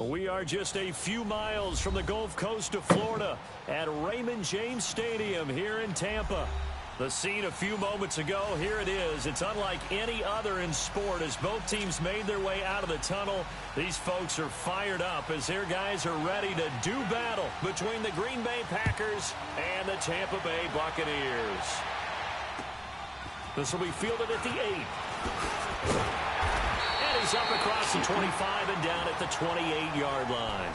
We are just a few miles from the Gulf Coast of Florida at Raymond James Stadium here in Tampa. The scene a few moments ago, here it is. It's unlike any other in sport as both teams made their way out of the tunnel. These folks are fired up as their guys are ready to do battle between the Green Bay Packers and the Tampa Bay Buccaneers. This will be fielded at the 8. And he's up across the 25 and down at the 28-yard line.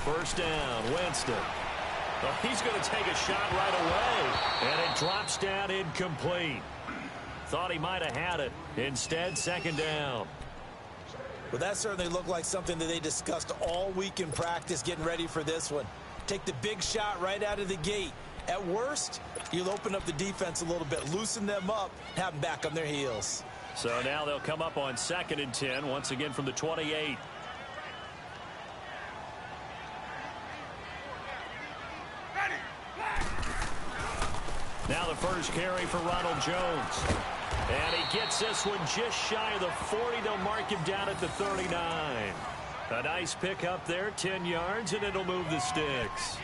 First down, Winston. Oh, he's going to take a shot right away, and it drops down incomplete. Thought he might have had it. Instead, second down. Well, that certainly looked like something that they discussed all week in practice getting ready for this one. Take the big shot right out of the gate. At worst, you'll open up the defense a little bit, loosen them up, have them back on their heels. So now they'll come up on 2nd and 10, once again from the 28. Now the first carry for Ronald Jones. And he gets this one just shy of the 40. They'll mark him down at the 39. A nice pickup there, 10 yards, and it'll move the sticks.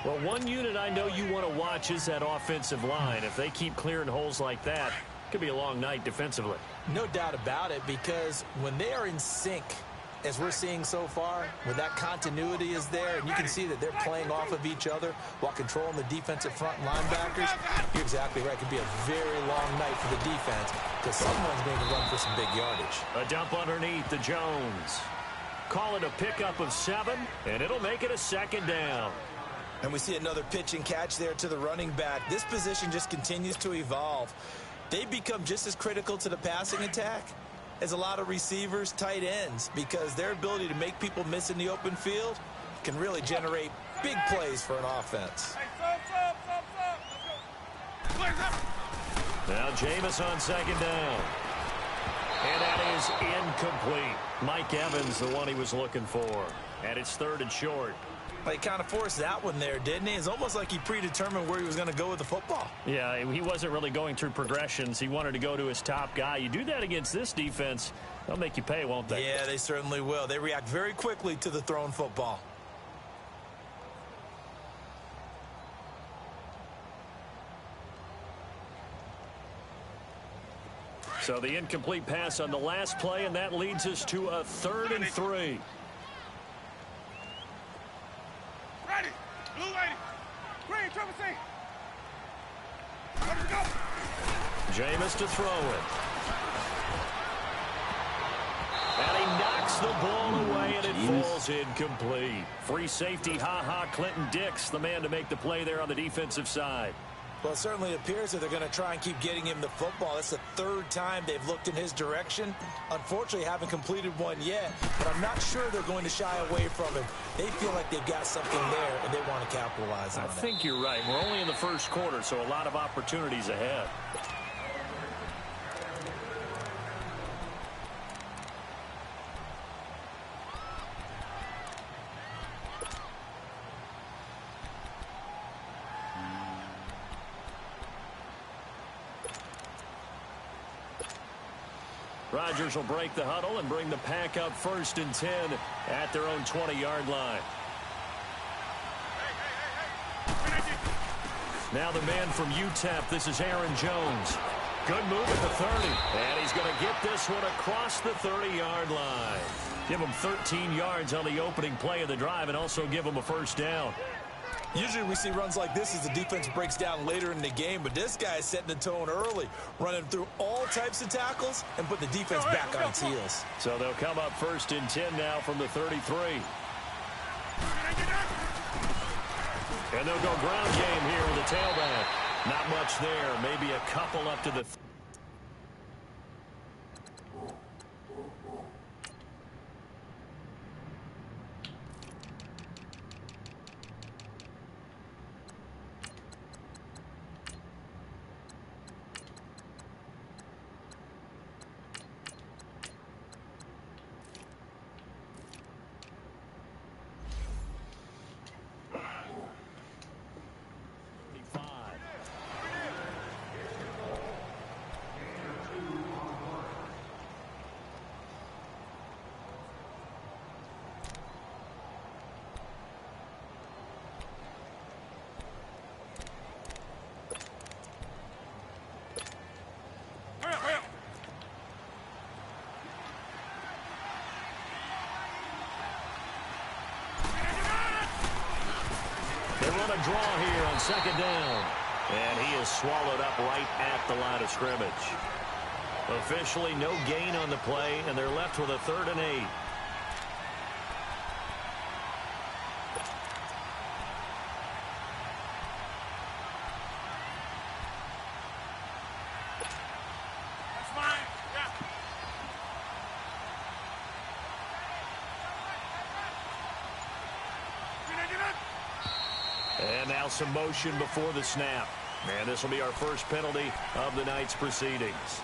Well, one unit I know you want to watch is that offensive line. If they keep clearing holes like that, it could be a long night defensively. No doubt about it, because when they are in sync, as we're seeing so far, when that continuity is there, and you can see that they're playing off of each other while controlling the defensive front linebackers, you're exactly right. It could be a very long night for the defense because someone's going to run for some big yardage. A dump underneath to Jones. Call it a pickup of 7, and it'll make it a second down. And we see another pitch and catch there to the running back. This position just continues to evolve. They become just as critical to the passing attack as a lot of receivers, tight ends, because their ability to make people miss in the open field can really generate big plays for an offense. Now Jameis on second down. And that is incomplete. Mike Evans, the one he was looking for. And it's 3rd and short. Well, he kind of forced that one there, didn't he? It's almost like he predetermined where he was going to go with the football. Yeah, he wasn't really going through progressions. He wanted to go to his top guy. You do that against this defense, they'll make you pay, won't they? Yeah, they certainly will. They react very quickly to the thrown football. So the incomplete pass on the last play, and that leads us to a 3rd and 3. Ready. Blue lady. Green, triple C. Let's go. Jameis to throw it. And he knocks the ball away, and it falls incomplete. Free safety, Clinton Dix, the man to make the play there on the defensive side. Well, it certainly appears that they're going to try and keep getting him the football. That's the 3rd time they've looked in his direction. Unfortunately, haven't completed one yet, but I'm not sure they're going to shy away from him. They feel like they've got something there, and they want to capitalize on it. I think you're right. We're only in the first quarter, so a lot of opportunities ahead. Rodgers will break the huddle and bring the pack up 1st and 10 at their own 20-yard line. Now the man from UTEP, this is Aaron Jones. Good move at the 30. And he's going to get this one across the 30-yard line. Give him 13 yards on the opening play of the drive and also give him a 1st down. Usually we see runs like this as the defense breaks down later in the game, but this guy is setting the tone early, running through all types of tackles and put the defense back on its heels. So they'll come up 1st and 10 now from the 33. And they'll go ground game here with the tailback. Not much there, maybe a couple up to the draw here on second down. And he is swallowed up right at the line of scrimmage. Officially no gain on the play, and they're left with a 3rd and 8. That's fine. Yeah. And now some motion before the snap. And this will be our first penalty of the night's proceedings.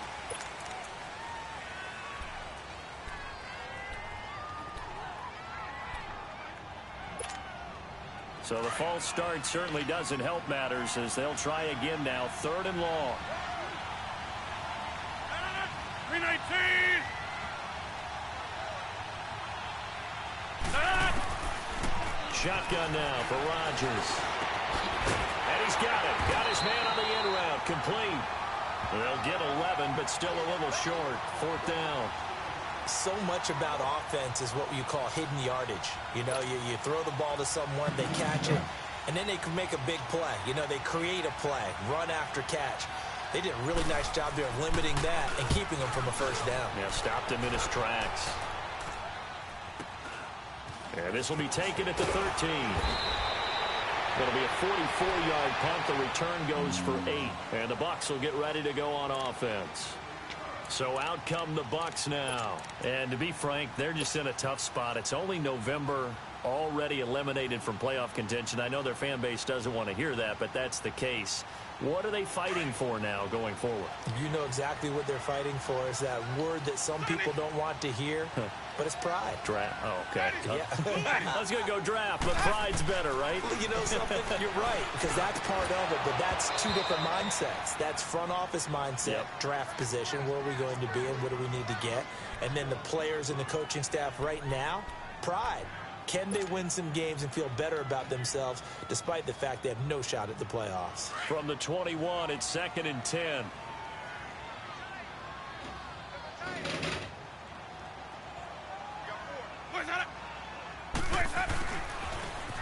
So the false start certainly doesn't help matters as they'll try again now. 3rd and long. 319. Shotgun now for Rodgers. And he's got it. Got his man on the end route. Complete. They'll get 11, but still a little short. 4th down. So much about offense is what you call hidden yardage. You know, you throw the ball to someone, they catch it, and then they can make a big play. You know, they create a play, run after catch. They did a really nice job there of limiting that and keeping him from a 1st down. Yeah, stopped him in his tracks. And this will be taken at the 13. It'll be a 44-yard punt. The return goes for 8. And the Bucs will get ready to go on offense. So out come the Bucs now. And to be frank, they're just in a tough spot. It's only November, already eliminated from playoff contention. I know their fan base doesn't want to hear that, but that's the case. What are they fighting for now going forward? You know exactly what they're fighting for. Is that word that some people don't want to hear, but it's pride. Draft. Oh, okay. Yeah. I was going to go draft, but pride's better, right? You know something? You're right, because that's part of it, but that's 2 different mindsets. That's front office mindset, draft position, where are we going to be and what do we need to get? And then the players and the coaching staff right now, pride. Can they win some games and feel better about themselves despite the fact they have no shot at the playoffs? From the 21, it's 2nd and 10.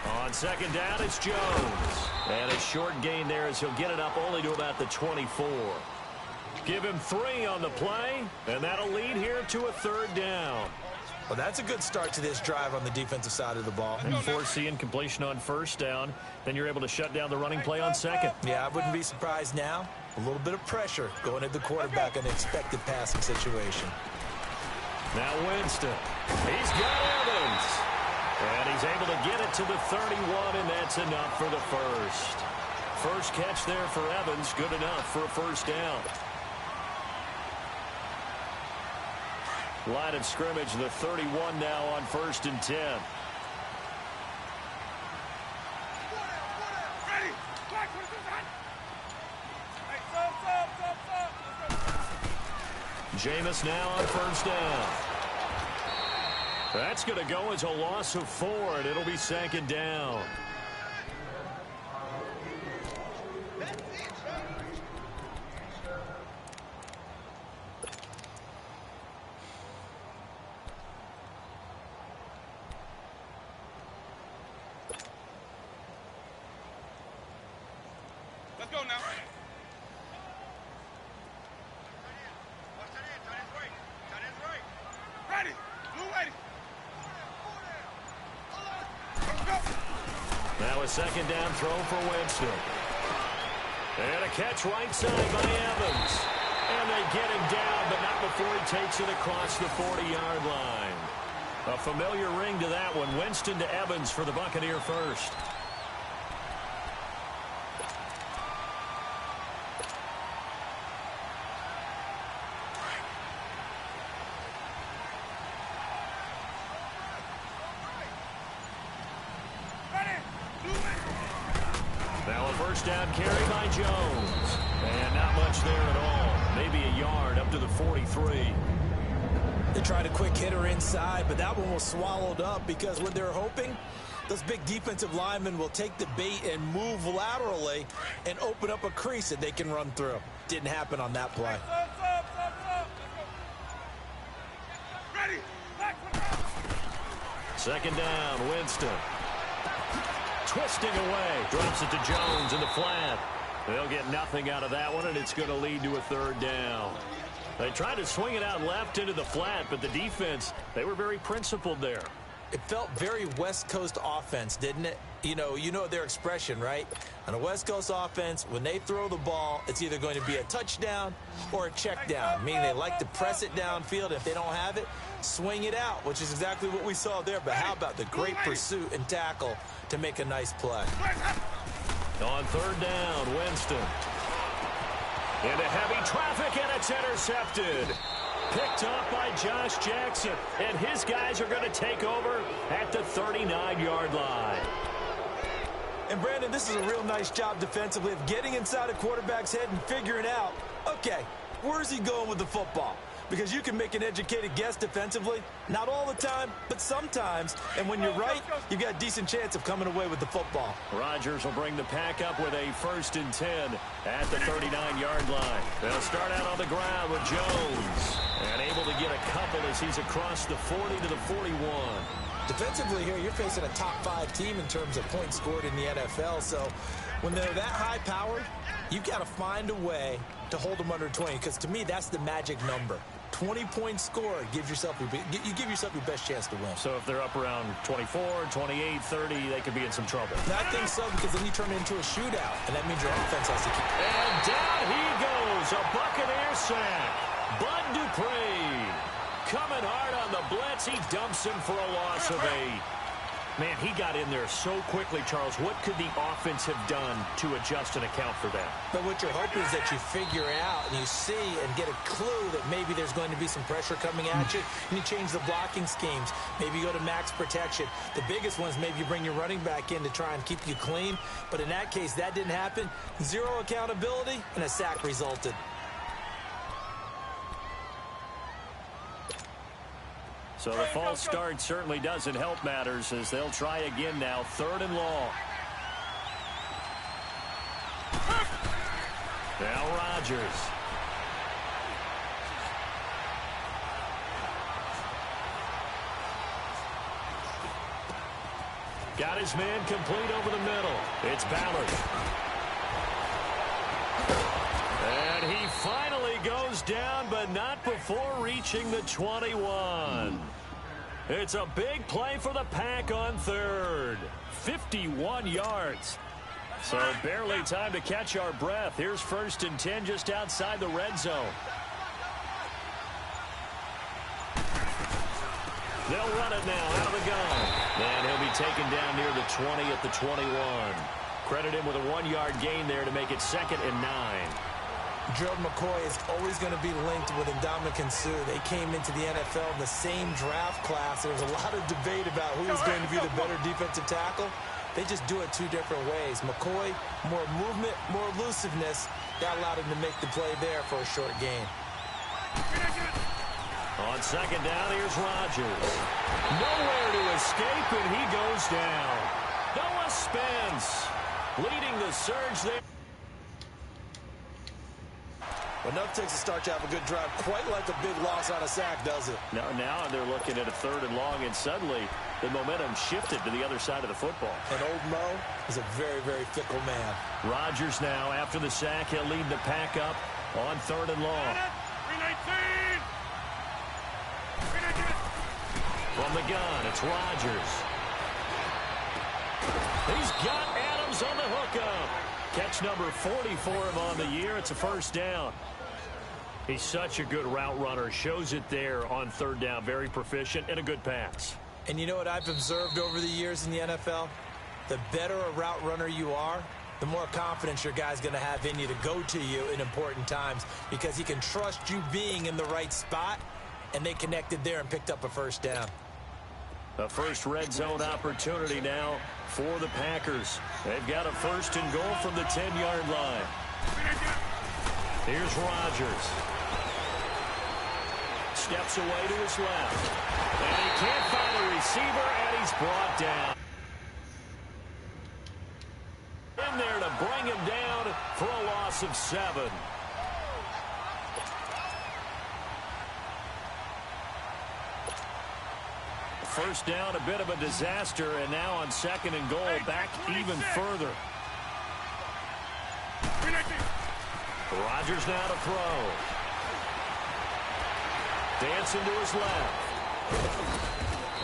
On 2nd down, it's Jones. And a short gain there as he'll get it up only to about the 24. Give him 3 on the play, and that'll lead here to a 3rd down. Well, that's a good start to this drive on the defensive side of the ball. And foreseeing completion on 1st down, then you're able to shut down the running play on 2nd. Yeah, I wouldn't be surprised now. A little bit of pressure going at the quarterback in an expected passing situation. Now Winston. He's got Evans. And he's able to get it to the 31, and that's enough for the first. First catch there for Evans, good enough for a 1st down. Line of scrimmage, the 31 now on 1st and 10. Ready. Jameis now on 1st down. That's going to go as a loss of 4, and it'll be 2nd down. Let's go now. Ready. Blue ready. Now a 2nd down throw for Winston. And a catch right side by Evans. And they get him down, but not before he takes it across the 40-yard line. A familiar ring to that one. Winston to Evans for the Buccaneer first. Now a 1st down carry by Jones. And not much there at all. Maybe a yard up to the 43. They tried a quick hitter inside, but that one was swallowed up because what they're hoping, those big defensive linemen will take the bait and move laterally and open up a crease that they can run through. Didn't happen on that play. Ready. 2nd down, Winston. twisting away. Drops it to Jones in the flat. They'll get nothing out of that one, and it's going to lead to a third down. They tried to swing it out left into the flat, but the defense, they were very principled there. It felt very West Coast offense, didn't it? You know their expression, right? On a West Coast offense, when they throw the ball, it's either going to be a touchdown or a check down, meaning they like to press it downfield. If they don't have it, swing it out, which is exactly what we saw there. But how about the great pursuit and tackle to make a nice play? On third down, Winston. Into heavy traffic, and it's intercepted. Picked up by Josh Jackson, and his guys are going to take over at the 39-yard line. And, Brandon, this is a real nice job defensively of getting inside a quarterback's head and figuring out, okay, where's he going with the football? Because you can make an educated guess defensively, not all the time, but sometimes. And when you're right, you've got a decent chance of coming away with the football. Rodgers will bring the pack up with a 1st and 10 at the 39-yard line. They'll start out on the ground with Jones. And able to get a couple as he's across the 40 to the 41. Defensively here, you're facing a top 5 team in terms of points scored in the NFL. So when they're that high-powered, you've got to find a way to hold them under 20. Because to me, that's the magic number. 20 points scored, you give yourself your best chance to win. So if they're up around 24, 28, 30, they could be in some trouble. I think so, because then you turn it into a shootout, and that means your offense has to keep. And down he goes, a Buccaneer sack. Bud Dupree coming hard on the blitz. He dumps him for a loss of 8. Man, he got in there so quickly, Charles. What could the offense have done to adjust and account for that? But what you're hoping is that you figure out and you see and get a clue that maybe there's going to be some pressure coming at you, and you change the blocking schemes. Maybe you go to max protection. The biggest one is maybe you bring your running back in to try and keep you clean. But in that case, that didn't happen. 0 accountability, and a sack resulted. So the false start certainly doesn't help matters as they'll try again now. 3rd and long. Now Rodgers. Got his man complete over the middle. It's Ballard. And he finally goes down, but not before reaching the 21. It's a big play for the Pack on 3rd. 51 yards. So barely time to catch our breath. Here's 1st and 10 just outside the red zone. They'll run it now out of the gun. And he'll be taken down near the 20 at the 21. Credit him with a 1-yard gain there to make it 2nd and 9. Gerald McCoy is always going to be linked with Ndamukong Suh. They came into the NFL in the same draft class. There was a lot of debate about who was going to be the better defensive tackle. They just do it 2 different ways. McCoy, more movement, more elusiveness. That allowed him to make the play there for a short gain. On 2nd down, here's Rodgers. Nowhere to escape, and he goes down. Noah Spence leading the surge there. Enough takes a start to have a good drive. Quite like a big loss on a sack, does it? Now they're looking at a 3rd and long, and suddenly the momentum shifted to the other side of the football. And old Mo is a very, very fickle man. Rodgers now, after the sack, he'll lead the Pack up on 3rd and long. From the gun, it's Rodgers. He's got Adams on the hookup. Catch number 40 for him on the year. It's a 1st down. He's such a good route runner. Shows it there on 3rd down. Very proficient and a good pass. And you know what I've observed over the years in the NFL? The better a route runner you are, the more confidence your guy's going to have in you to go to you in important times because he can trust you being in the right spot, and they connected there and picked up a 1st down. A first red zone opportunity now for the Packers. They've got a 1st and goal from the 10-yard line. Here's Rodgers. Steps away to his left. And he can't find a receiver, and he's brought down. In there to bring him down for a loss of 7. first down, a bit of a disaster, and now on 2nd and goal, back even further. Rodgers now to throw. Dancing to his left.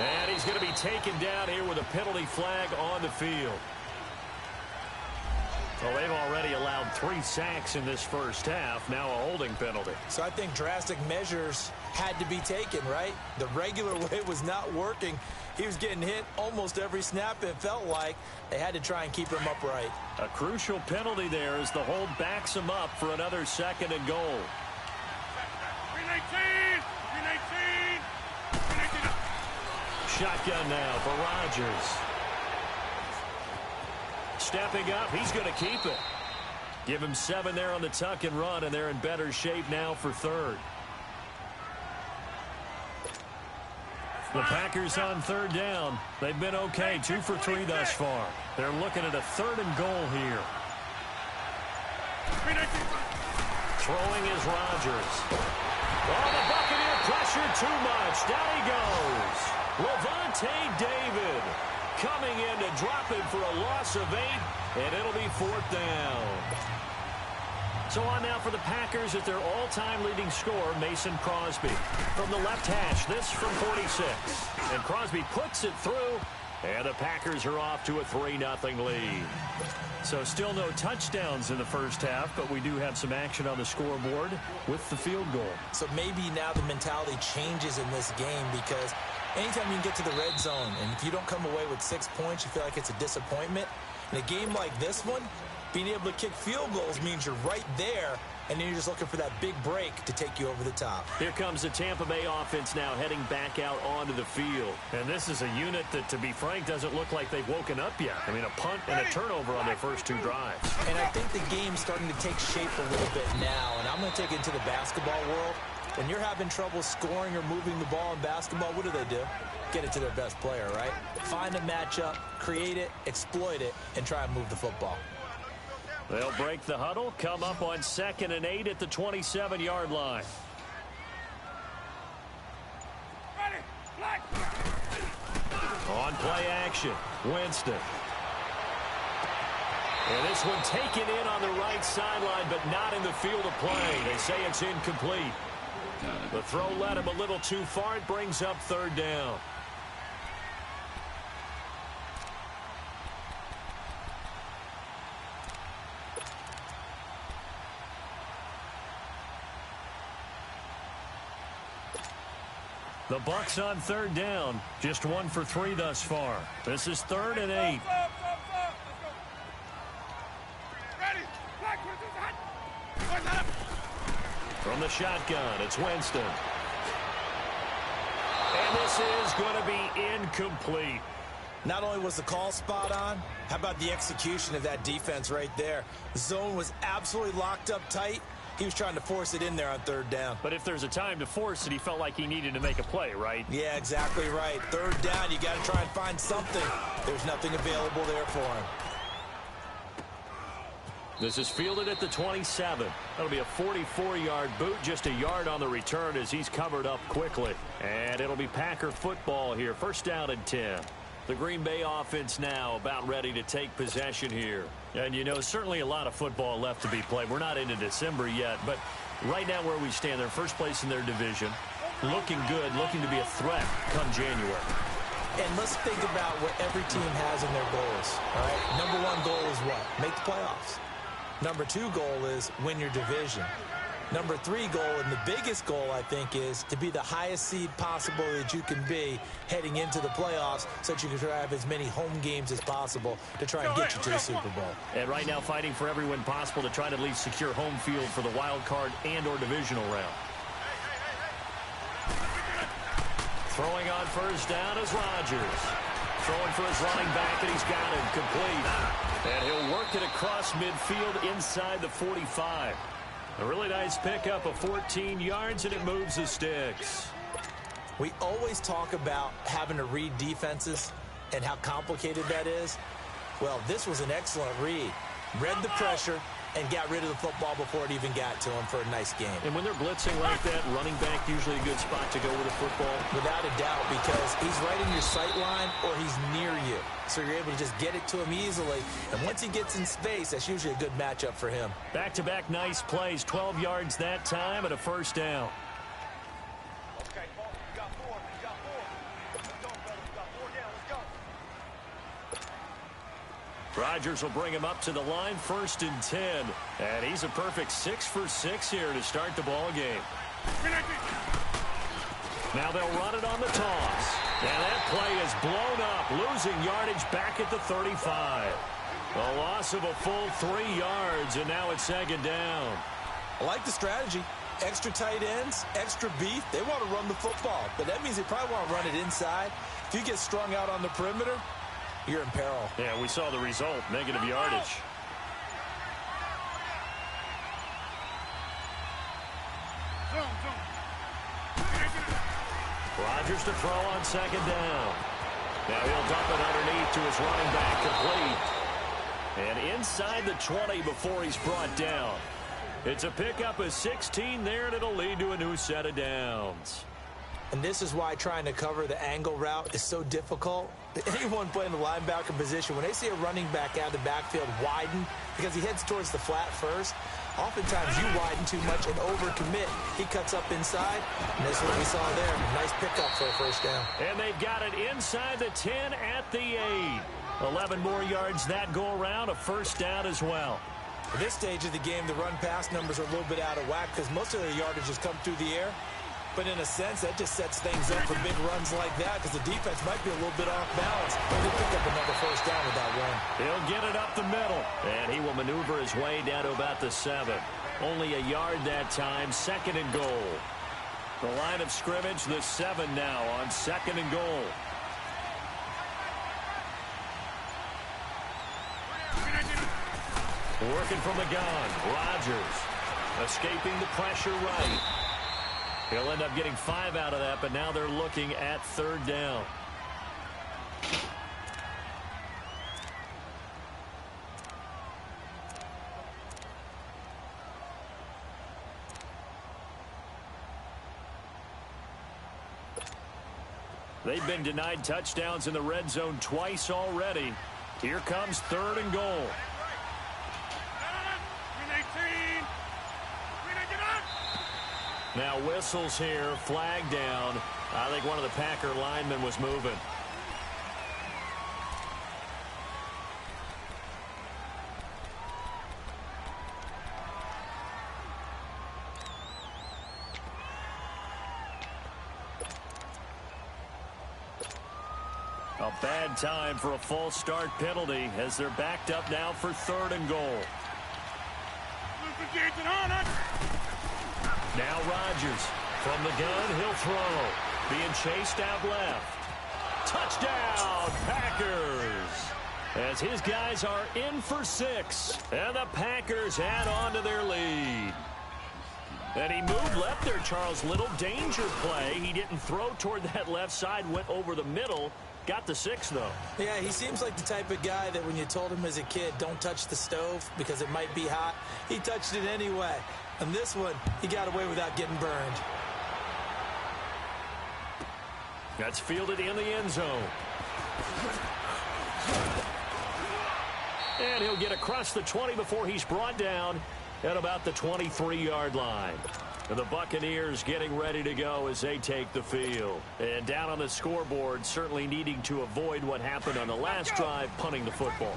And he's going to be taken down here with a penalty flag on the field. Well, they've already allowed 3 sacks in this first half. Now a holding penalty. So I think drastic measures had to be taken, right? The regular way was not working. He was getting hit almost every snap, it felt like. They had to try and keep him upright. A crucial penalty there as the hold backs him up for another 2nd and goal. 319! 319! 319! Shotgun now for Rodgers. Stepping up, he's going to keep it. Give him 7 there on the tuck and run, and they're in better shape now for 3rd. The Packers on 3rd down. They've been okay, 2 for 3 thus far. They're looking at a 3rd and goal here. Throwing is Rodgers. Oh, the Buccaneer pressure too much. Down he goes. Levante David coming in to drop him for a loss of 8, and it'll be 4th down. So on now for the Packers at their all-time leading scorer, Mason Crosby. From the left hash, this from 46. And Crosby puts it through, and the Packers are off to a 3-0 lead. So still no touchdowns in the first half, but we do have some action on the scoreboard with the field goal. So maybe now the mentality changes in this game because anytime you can get to the red zone, and if you don't come away with 6 points, you feel like it's a disappointment. In a game like this one, being able to kick field goals means you're right there, and then you're just looking for that big break to take you over the top. Here comes the Tampa Bay offense now heading back out onto the field. And this is a unit that, to be frank, doesn't look like they've woken up yet. I mean, a punt and a turnover on their first 2 drives. And I think the game's starting to take shape a little bit now, and I'm going to take it into the basketball world. When you're having trouble scoring or moving the ball in basketball, what do? Get it to their best player, right? Find a matchup, create it, exploit it, and try and move the football. They'll break the huddle, come up on 2nd and 8 at the 27-yard line. On play action, Winston. And this one taken in on the right sideline, but not in the field of play. They say it's incomplete. The throw led him a little too far. It brings up 3rd down. The Bucs on 3rd down. Just 1 for 3 thus far. This is 3rd and 8. From the shotgun, it's Winston. And this is going to be incomplete. Not only was the call spot on, how about the execution of that defense right there? The zone was absolutely locked up tight. He was trying to force it in there on 3rd down. But if there's a time to force it, he felt like he needed to make a play, right? Yeah, exactly right. 3rd down, you got to try and find something. There's nothing available there for him. This is fielded at the 27. That'll be a 44-yard boot, just a yard on the return as he's covered up quickly. And it'll be Packer football here. 1st down and 10. The Green Bay offense now about ready to take possession here. And, you know, certainly a lot of football left to be played. We're not into December yet, but right now where we stand, they're first place in their division. Looking good, looking to be a threat come January. And let's think about what every team has in their goals, all right? Number 1 goal is what? Make the playoffs. Number 2 goal is win your division. Number 3 goal, and the biggest goal, I think, is to be the highest seed possible that you can be heading into the playoffs so that you can have as many home games as possible to try and get you to the Super Bowl. And right now fighting for every win possible to try to at least secure home field for the wild card and or divisional round. Throwing on 1st down is Rodgers. Throwing for his running back, and he's got him complete. And he'll work it across midfield inside the 45. A really nice pickup of 14 yards, and it moves the sticks. We always talk about having to read defenses and how complicated that is. Well, this was an excellent read. Read the pressure, and got rid of the football before it even got to him for a nice game. And when they're blitzing like that, running back usually a good spot to go with a football? Without a doubt, because he's right in your sight line or he's near you. So you're able to just get it to him easily. And once he gets in space, that's usually a good matchup for him. Back-to-back nice plays, 12 yards that time and a first down. Okay, Paul, you got four. You got four. Let's go, brother. You got four down. Let's go. Rodgers will bring him up to the line, 1st and 10. And he's a perfect 6 for 6 here to start the ball game. Now they'll run it on the toss. And that play is blown up, losing yardage back at the 35. A loss of a full 3 yards, and now it's 2nd down. I like the strategy. Extra tight ends, extra beef. They want to run the football, but that means they probably want to run it inside. If you get strung out on the perimeter, you're in peril. Yeah, we saw the result, negative yardage. Rodgers to throw on 2nd down. Now he'll dump it underneath to his running back, complete. And inside the 20 before he's brought down. It's a pickup of 16 there, and it'll lead to a new set of downs. And this is why trying to cover the angle route is so difficult. Anyone playing the linebacker position, when they see a running back out of the backfield widen, because he heads towards the flat first, oftentimes you widen too much and overcommit. He cuts up inside, and this is what we saw there. Nice pickup for a first down. And they've got it inside the 10 at the 8. 11 more yards that go around, a first down as well. At this stage of the game, the run-pass numbers are a little bit out of whack because most of their yardage has come through the air. But in a sense, that just sets things up for big runs like that because the defense might be a little bit off balance. But they pick up another first down with that run. He'll get it up the middle, and he will maneuver his way down to about the 7. Only a yard that time, 2nd and goal. The line of scrimmage, the 7 now on 2nd and goal. Working from the gun, Rodgers escaping the pressure right. He'll end up getting 5 out of that, but now they're looking at 3rd down. They've been denied touchdowns in the red zone twice already. Here comes 3rd and goal. Now whistles here, flag down. I think one of the Packer linemen was moving. A bad time for a false start penalty as they're backed up now for 3rd and goal. Now Rodgers from the gun, he'll throw. Being chased out left. Touchdown, Packers! As his guys are in for 6. And the Packers add on to their lead. And he moved left there, Charles. Little danger play. He didn't throw toward that left side, went over the middle. Got the 6, though. Yeah, he seems like the type of guy that when you told him as a kid, don't touch the stove because it might be hot, he touched it anyway. And this one, he got away without getting burned. That's fielded in the end zone. And he'll get across the 20 before he's brought down at about the 23-yard line. And the Buccaneers getting ready to go as they take the field. And down on the scoreboard, certainly needing to avoid what happened on the last drive, punting the football.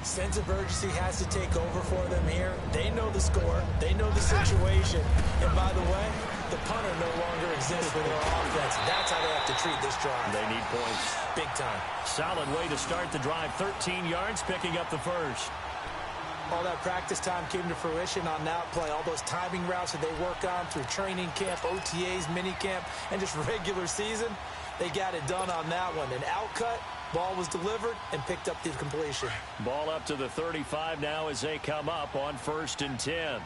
Sense of urgency has to take over for them here. They know the score. They know the situation. And by the way, the punter no longer exists for their offense. That's how they have to treat this drive. They need points. Big time. Solid way to start the drive. 13 yards, picking up the first. All that practice time came to fruition on that play. All those timing routes that they work on through training camp, OTAs, minicamp, and just regular season, they got it done on that one. An outcut, ball was delivered, and picked up the completion. Ball up to the 35 now as they come up on 1st and 10.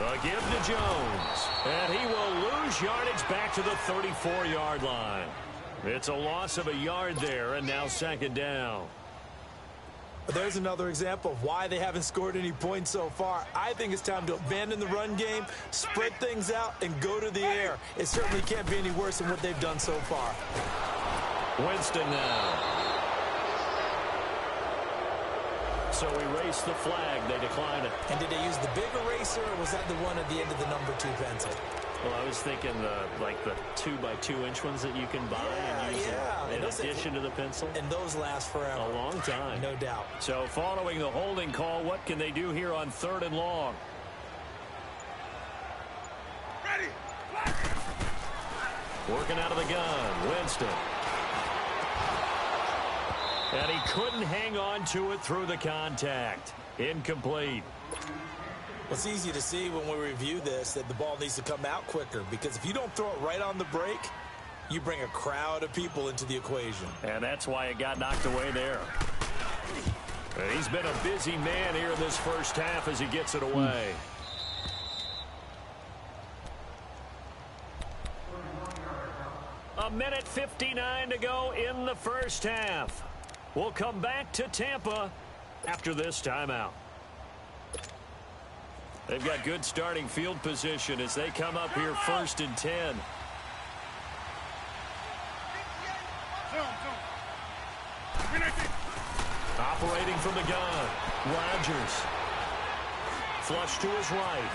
A give to Jones. And he will lose yardage back to the 34-yard line. It's a loss of a yard there, and now second down. There's another example of why they haven't scored any points so far. I think it's time to abandon the run game, spread things out, and go to the air. It certainly can't be any worse than what they've done so far. Winston now. So erase the flag. They decline it. And did they use the big eraser, or was that the one at the end of the number 2 pencil? Well, I was thinking like the 2x2 inch ones that you can buy and use in addition to the pencil. And those last forever. A long time. No doubt. So following the holding call, what can they do here on 3rd and long? Ready. Working out of the gun, Winston. And he couldn't hang on to it through the contact. Incomplete. Well, it's easy to see when we review this that the ball needs to come out quicker, because if you don't throw it right on the break, you bring a crowd of people into the equation. And that's why it got knocked away there. And he's been a busy man here in this first half as he gets it away. A minute 59 to go in the first half. We'll come back to Tampa after this timeout. They've got good starting field position as they come up here 1st and 10. Operating from the gun, Rodgers. Flush to his right.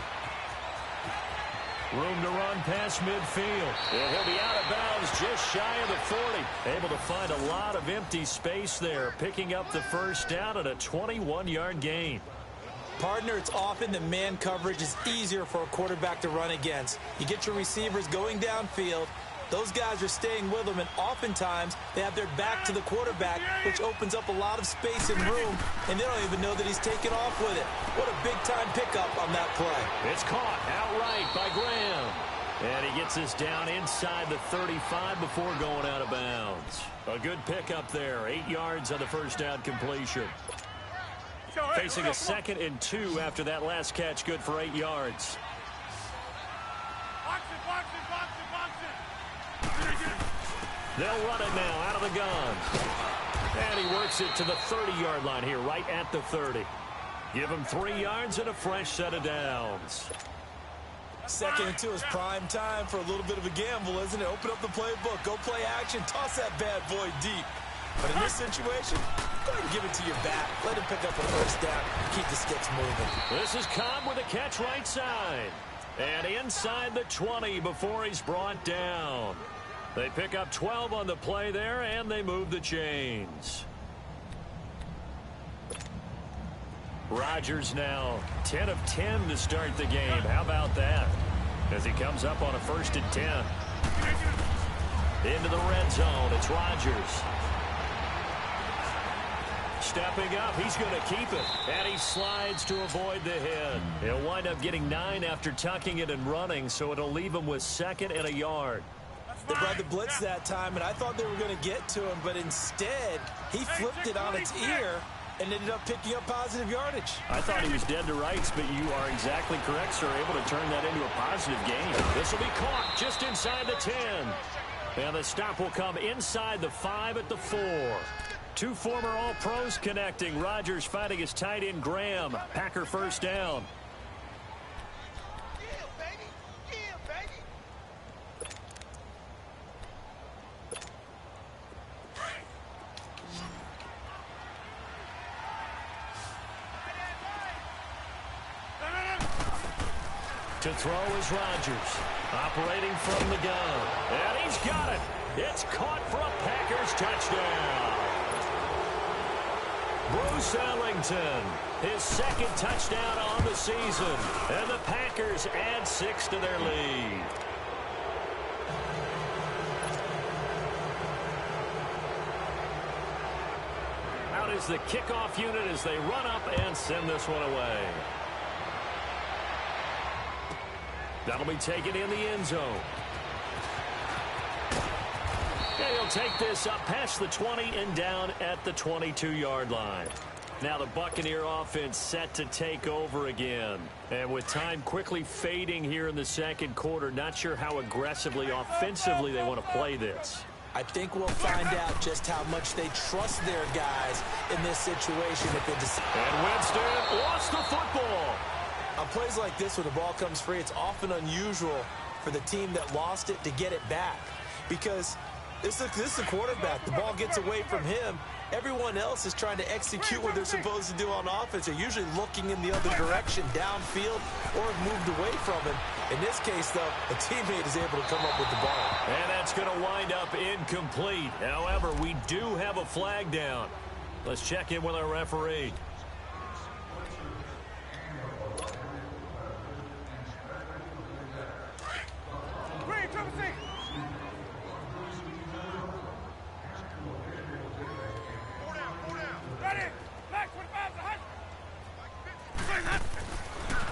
Room to run past midfield. And he'll be out of bounds just shy of the 40. Able to find a lot of empty space there, picking up the first down at a 21-yard gain. Partner, it's often that man coverage is easier for a quarterback to run against. You get your receivers going downfield. Those guys are staying with them, and oftentimes they have their back to the quarterback, which opens up a lot of space and room, and they don't even know that he's taken off with it. What a big-time pickup on that play. It's caught outright by Graham. And he gets this down inside the 35 before going out of bounds. A good pickup there. 8 yards on the first down completion. Facing a 2nd and 2 after that last catch, good for 8 yards. They'll run it now out of the gun. And he works it to the 30-yard line here, right at the 30. Give him 3 yards and a fresh set of downs. 2nd and 2 is prime time for a little bit of a gamble, isn't it? Open up the playbook, go play action, toss that bad boy deep. But in this situation, go ahead and give it to your back. Let him pick up a first down. Keep the sticks moving. This is Cobb with a catch right side. And inside the 20 before he's brought down. They pick up 12 on the play there, and they move the chains. Rodgers now 10 of 10 to start the game. How about that? As he comes up on a 1st and 10. Into the red zone, it's Rodgers. Stepping up, he's going to keep it. And he slides to avoid the hit. He'll wind up getting 9 after tucking it and running, so it'll leave him with 2nd and a yard. They brought the blitz that time, and I thought they were going to get to him, but instead, he flipped it on its ear and ended up picking up positive yardage. I thought he was dead to rights, but you are exactly correct, sir. Able to turn that into a positive gain. This will be caught just inside the 10. And the stop will come inside the 5 at the 4. 2 former All-Pros connecting. Rodgers fighting his tight end, Graham. Packer first down. To throw is Rodgers, operating from the gun. And he's got it. It's caught for a Packers touchdown. Bruce Ellington, his 2nd touchdown on the season. And the Packers add 6 to their lead. Out is the kickoff unit as they run up and send this one away. That'll be taken in the end zone. And he'll take this up past the 20 and down at the 22-yard line. Now the Buccaneer offense set to take over again. And with time quickly fading here in the 2nd quarter, not sure how aggressively, offensively they want to play this. I think we'll find out just how much they trust their guys in this situation. And Winston lost the football. On plays like this where the ball comes free, it's often unusual for the team that lost it to get it back. Because this is a quarterback. The ball gets away from him. Everyone else is trying to execute what they're supposed to do on offense. They're usually looking in the other direction, downfield, or have moved away from him. In this case, though, a teammate is able to come up with the ball. And that's going to wind up incomplete. However, we do have a flag down. Let's check in with our referee.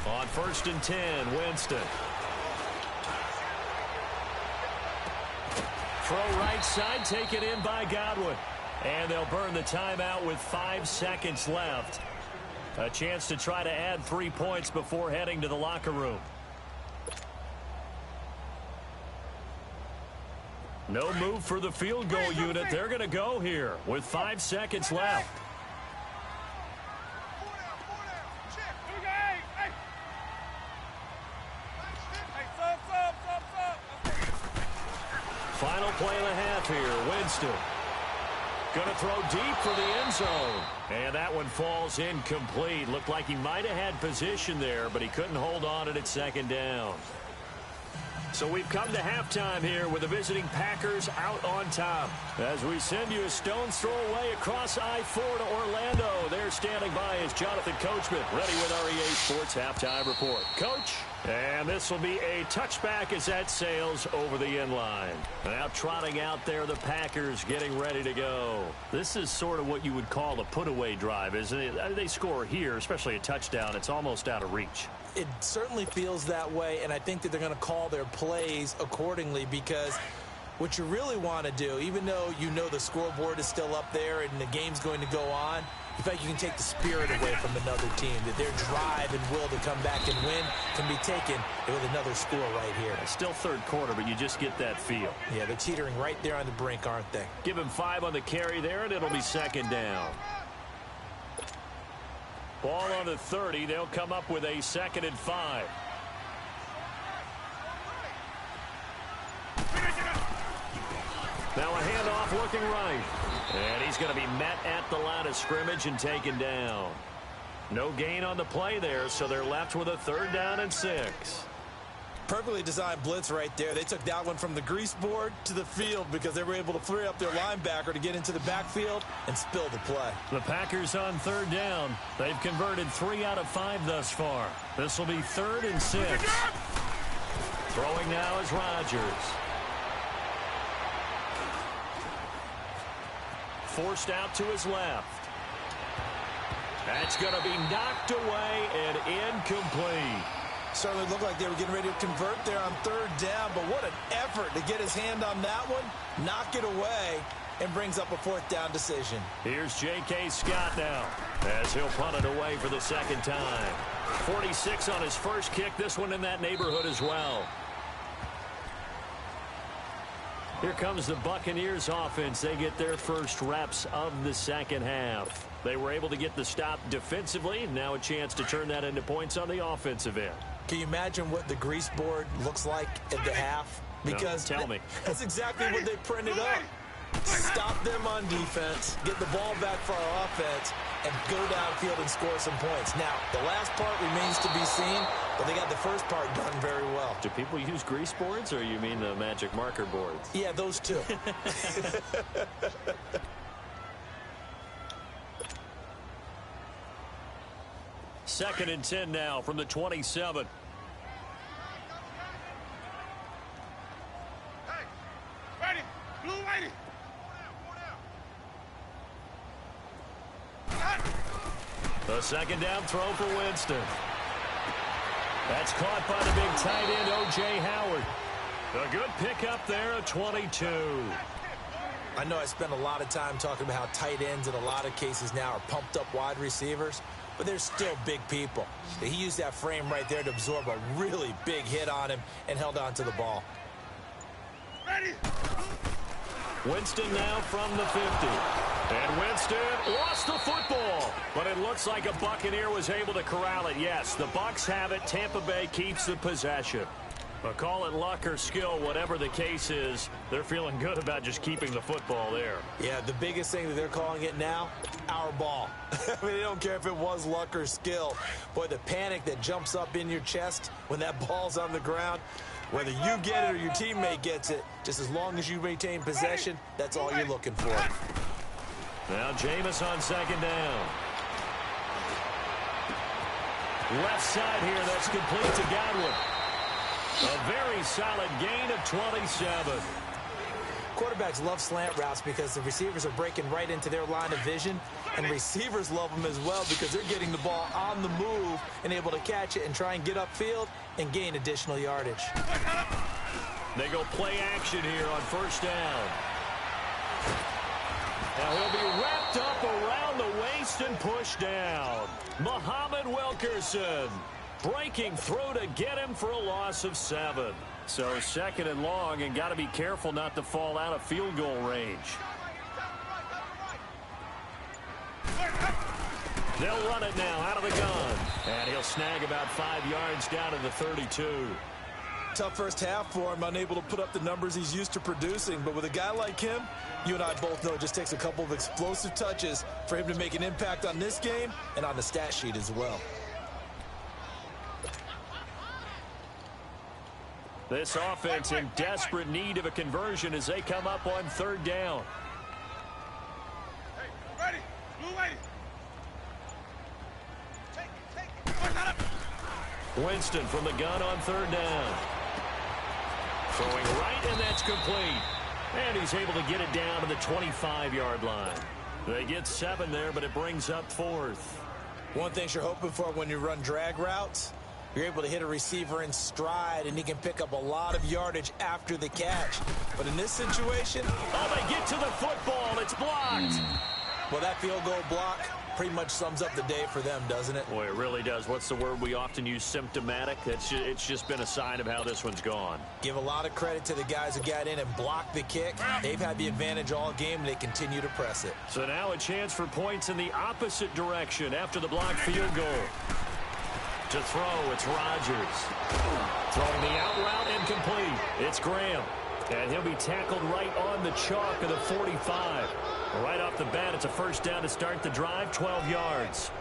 On 1st and 10, Winston. Throw right side, taken in by Godwin. And they'll burn the timeout with 5 seconds left. A chance to try to add 3 points before heading to the locker room. No move for the field goal unit. They're going to go here with 5 seconds left. Final play and a half here. Winston going to throw deep for the end zone. And that one falls incomplete. Looked like he might have had position there, but he couldn't hold on at 2nd down. So we've come to halftime here with the visiting Packers out on top. As we send you a stone's throw away across I-4 to Orlando. There standing by is Jonathan Coachman, ready with our EA Sports Halftime Report. Coach, and this will be a touchback as that sails over the end line. Now trotting out there, the Packers getting ready to go. This is sort of what you would call a put-away drive, isn't it? They score here, especially a touchdown. It's almost out of reach. It certainly feels that way, and I think that they're going to call their plays accordingly, because what you really want to do, even though you know the scoreboard is still up there and the game's going to go on, in fact, you can take the spirit away from another team, that their drive and will to come back and win can be taken with another score right here. It's still 3rd quarter, but you just get that feel. Yeah, they're teetering right there on the brink, aren't they? Give him 5 on the carry there, and it'll be 2nd down. Ball on the 30. They'll come up with a 2nd and 5. Now a handoff looking right. And he's going to be met at the line of scrimmage and taken down. No gain on the play there, so they're left with a 3rd down and 6. Perfectly designed blitz right there. They took that one from the grease board to the field because they were able to free up their linebacker to get into the backfield and spill the play. The Packers on 3rd down. They've converted 3 out of 5 thus far. This will be 3rd and 6. Throwing now is Rodgers. Forced out to his left. That's going to be knocked away and incomplete. Certainly looked like they were getting ready to convert there on 3rd down, but what an effort to get his hand on that one, knock it away, and brings up a 4th down decision. Here's J.K. Scott now as he'll punt it away for the 2nd time. 46 on his first kick, this one in that neighborhood as well. Here comes the Buccaneers offense. They get their first reps of the 2nd half. They were able to get the stop defensively. Now a chance to turn that into points on the offensive end. Can you imagine what the grease board looks like at the half? Because no, tell me. That's exactly what they printed up. Stop them on defense, get the ball back for our offense, and go downfield and score some points. Now, the last part remains to be seen, but they got the first part done very well. Do people use grease boards, or you mean the magic marker boards? Yeah, those two. 2nd and 10 now from the 27. Hey, ready, blue lady. The 2nd down throw for Winston. That's caught by the big tight end, O.J. Howard. A good pickup there at 22. I know I spent a lot of time talking about how tight ends in a lot of cases now are pumped up wide receivers, but they're still big people. He used that frame right there to absorb a really big hit on him and held on to the ball. Ready. Winston now from the 50. And Winston lost the football. But it looks like a Buccaneer was able to corral it. Yes, the Bucs have it. Tampa Bay keeps the possession. But call it luck or skill, whatever the case is, they're feeling good about just keeping the football there. Yeah, the biggest thing that they're calling it now, our ball. I mean, they don't care if it was luck or skill. Boy, the panic that jumps up in your chest when that ball's on the ground, whether you get it or your teammate gets it, just as long as you maintain possession, that's all you're looking for. Now Jameis on second down. Left side here, that's complete to Godwin. A very solid gain of 27. Quarterbacks love slant routes because the receivers are breaking right into their line of vision, and receivers love them as well because they're getting the ball on the move and able to catch it and try and get upfield and gain additional yardage. They go play action here on first down. Now he'll be wrapped up around the waist and pushed down. Muhammad Wilkerson breaking through to get him for a loss of 7. So second and long, and got to be careful not to fall out of field goal range. They'll run it now out of the gun. And he'll snag about 5 yards down to the 32. Tough first half for him, unable to put up the numbers he's used to producing. But with a guy like him, you and I both know it just takes a couple of explosive touches for him to make an impact on this game and on the stat sheet as well. This offense in desperate need of a conversion as they come up on third down. Hey, ready. Blue lady. Winston from the gun on third down. Throwing right, and that's complete. And he's able to get it down to the 25-yard line. They get 7 there, but it brings up 4th. One thing you're hoping for when you run drag routes, you're able to hit a receiver in stride, and he can pick up a lot of yardage after the catch. But in this situation, oh, they get to the football. It's blocked. Well, that field goal block pretty much sums up the day for them, doesn't it? Boy, it really does. What's the word we often use? Symptomatic. It's just been a sign of how this one's gone. Give a lot of credit to the guys who got in and blocked the kick. They've had the advantage all game, and they continue to press it. So now a chance for points in the opposite direction after the blocked field goal. To throw, it's Rodgers. Throwing the out route incomplete. It's Graham. And he'll be tackled right on the chalk of the 45. Right off the bat, it's a first down to start the drive, 12 yards.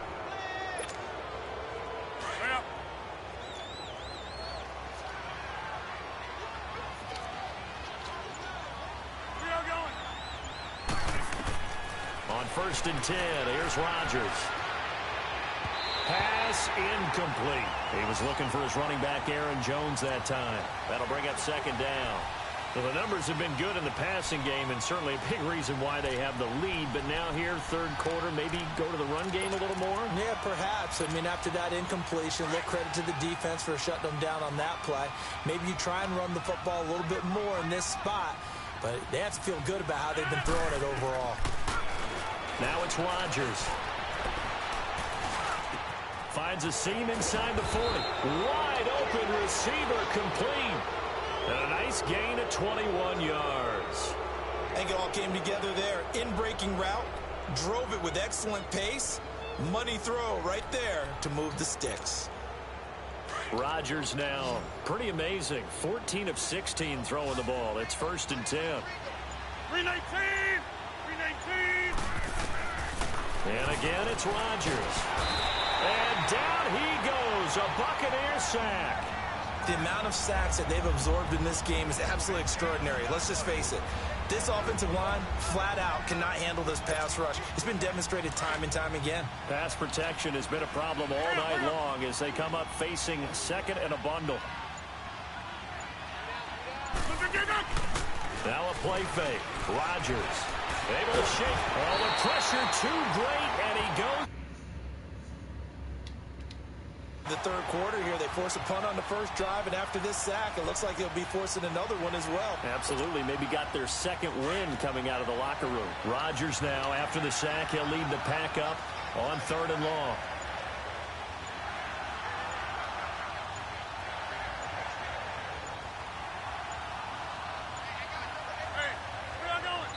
On first and 10, here's Rodgers. Pass incomplete. He was looking for his running back, Aaron Jones, that time. That'll bring up second down. Well, the numbers have been good in the passing game, and certainly a big reason why they have the lead. But now here, third quarter, maybe go to the run game a little more? Yeah, perhaps. I mean, after that incompletion, a little credit to the defense for shutting them down on that play. Maybe you try and run the football a little bit more in this spot, but they have to feel good about how they've been throwing it overall. Now it's Rodgers. Finds a seam inside the 40. Wide open receiver complete. And a nice gain of 21 yards. I think it all came together there. In-breaking route, drove it with excellent pace. Money throw right there to move the sticks. Rodgers now, pretty amazing. 14 of 16 throwing the ball. It's first and 10. 319! 319! And again, it's Rodgers. And down he goes. A Buccaneer sack. The amount of sacks that they've absorbed in this game is absolutely extraordinary. Let's just face it. This offensive line, flat out, cannot handle this pass rush. It's been demonstrated time and time again. Pass protection has been a problem all night long as they come up facing second and a bundle. Now a play fake. Rodgers able to shake. Oh, the pressure too great, and he goes. The third quarter here, they force a punt on the first drive, and after this sack, it looks like they'll be forcing another one as well. Absolutely. Maybe got their second win coming out of the locker room. Rodgers now, after the sack, he'll lead the pack up on third and long. Hey, where y'all going?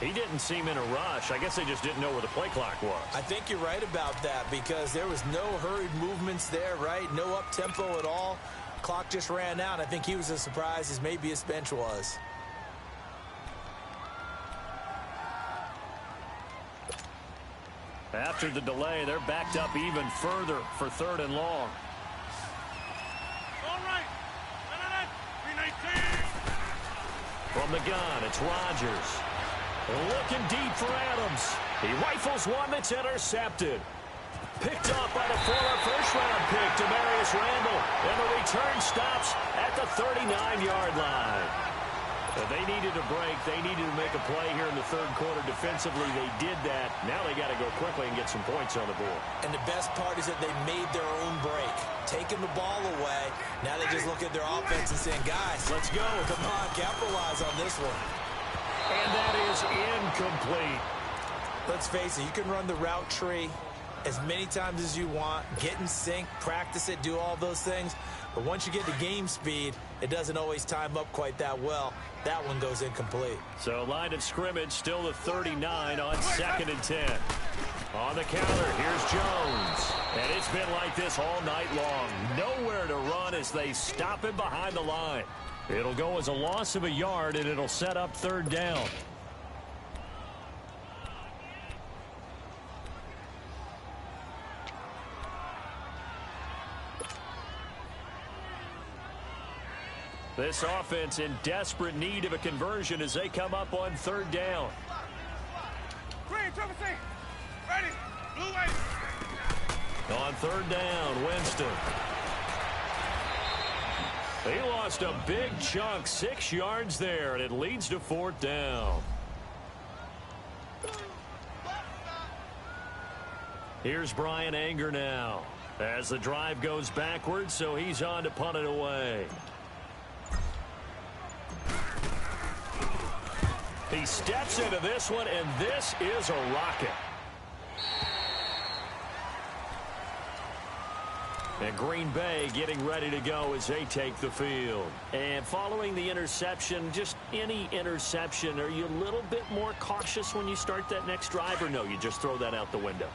He didn't seem in a rush. I guess they just didn't know where the play clock was. I think you're right about that because there was no hurried movements there, right? No up-tempo at all. Clock just ran out. I think he was as surprised as maybe his bench was. After the delay, they're backed up even further for 3rd and long. All right. 319. From the gun, it's Rodgers. Looking deep for Adams. He rifles one that's intercepted. Picked up by the former first-round pick, Demarius Randall. And the return stops at the 39-yard line. They needed a break. They needed to make a play here in the 3rd quarter defensively. They did that. Now they got to go quickly and get some points on the board. And the best part is that they made their own break. Taking the ball away. Now they just look at their offense and saying, guys, let's go. Come on, capitalize on this one. And that is incomplete. Let's face it, you can run the route tree as many times as you want, get in sync, practice it, do all those things. But once you get to game speed, it doesn't always time up quite that well. That one goes incomplete. So line of scrimmage still the 39 on 2nd and 10. On the counter, here's Jones. And it's been like this all night long. Nowhere to run as they stop him behind the line. It'll go as a loss of a yard, and it'll set up 3rd down. This offense in desperate need of a conversion as they come up on 3rd down. Green, triple C. Ready. Blue way. On 3rd down, Winston. He lost a big chunk, 6 yards there, and it leads to 4th down. Here's Brian Anger now as the drive goes backwards, so he's on to punt it away. He steps into this one, and this is a rocket. And Green Bay getting ready to go as they take the field. And following the interception, just any interception, are you a little bit more cautious when you start that next drive, or no, you just throw that out the window?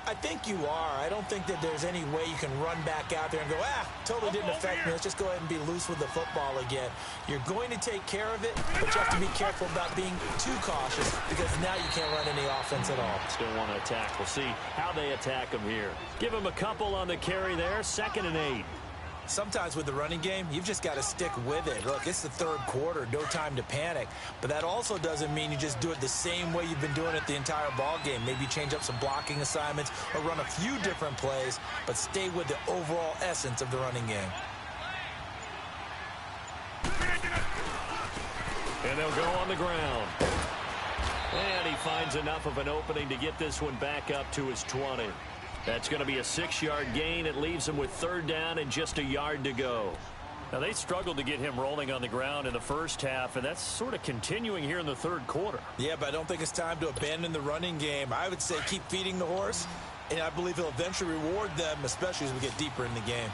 I think you are. I don't think that there's any way you can run back out there and go, totally didn't affect me. Let's just go ahead and be loose with the football again. You're going to take care of it, but you have to be careful about being too cautious because now you can't run any offense at all. Still want to attack. We'll see how they attack them here. Give them a couple on the carry there. 2nd and 8. Sometimes with the running game, you've just got to stick with it. Look, it's the 3rd quarter, no time to panic. But that also doesn't mean you just do it the same way you've been doing it the entire ball game. Maybe change up some blocking assignments or run a few different plays, but stay with the overall essence of the running game. And they'll go on the ground. And he finds enough of an opening to get this one back up to his 20. That's going to be a 6-yard gain. It leaves him with 3rd down and just a yard to go. Now, they struggled to get him rolling on the ground in the first half, and that's sort of continuing here in the 3rd quarter. Yeah, but I don't think it's time to abandon the running game. I would say keep feeding the horse, and I believe he'll eventually reward them, especially as we get deeper in the game.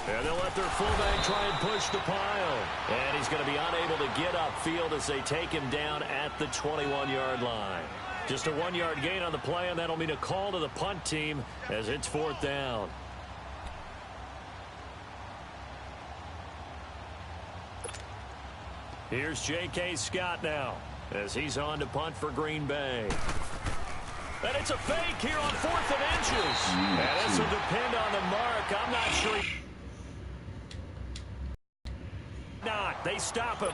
And they'll let their fullback try and push the pile. And he's going to be unable to get upfield as they take him down at the 21-yard line. Just a 1-yard gain on the play, and that'll mean a call to the punt team as it's 4th down. Here's J.K. Scott now as he's on to punt for Green Bay. And it's a fake here on 4th and inches. And this will depend on the mark. I'm not sure. They stop him.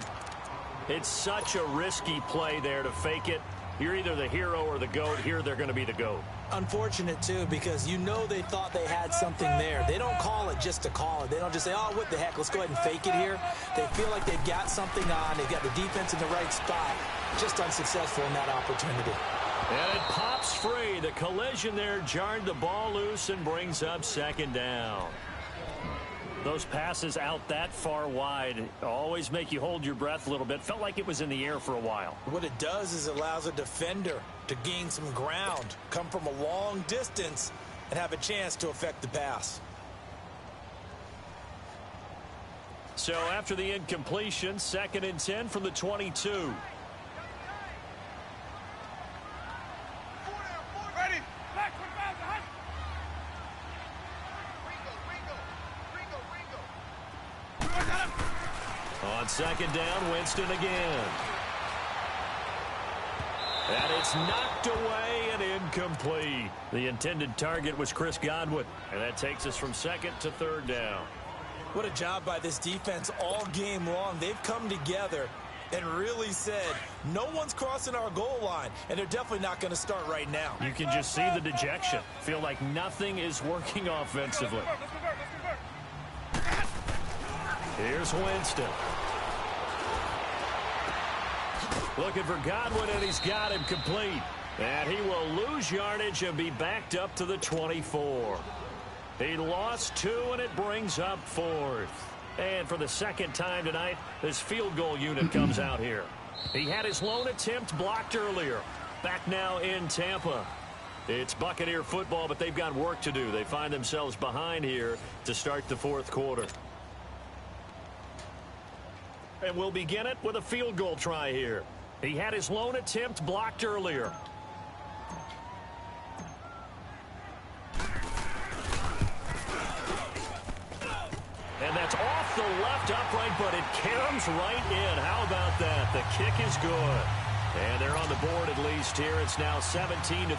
It's such a risky play there to fake it. You're either the hero or the GOAT. Here they're going to be the GOAT. Unfortunate, too, because you know they thought they had something there. They don't call it just to call it. They don't just say, oh, what the heck, let's go ahead and fake it here. They feel like they've got something on. They've got the defense in the right spot. Just unsuccessful in that opportunity. And it pops free. The collision there jarred the ball loose and brings up 2nd down. Those passes out that far wide always make you hold your breath a little bit. Felt like it was in the air for a while. What it does is it allows a defender to gain some ground, come from a long distance, and have a chance to affect the pass. So after the incompletion, 2nd and 10 from the 22. Ready. On 2nd down, Winston again. And it's knocked away and incomplete. The intended target was Chris Godwin. And that takes us from 2nd to 3rd down. What a job by this defense all game long. They've come together and really said, no one's crossing our goal line, and they're definitely not going to start right now. You can just see the dejection. Feel like nothing is working offensively. Here's Winston. Looking for Godwin, and he's got him complete. And he will lose yardage and be backed up to the 24. He lost 2, and it brings up 4th. And for the 2nd time tonight, this field goal unit comes out here. He had his lone attempt blocked earlier. Back now in Tampa. It's Buccaneer football, but they've got work to do. They find themselves behind here to start the 4th quarter. And we'll begin it with a field goal try here. He had his lone attempt blocked earlier. And that's off the left upright, but it comes right in. How about that? The kick is good. And they're on the board at least here. It's now 17-3.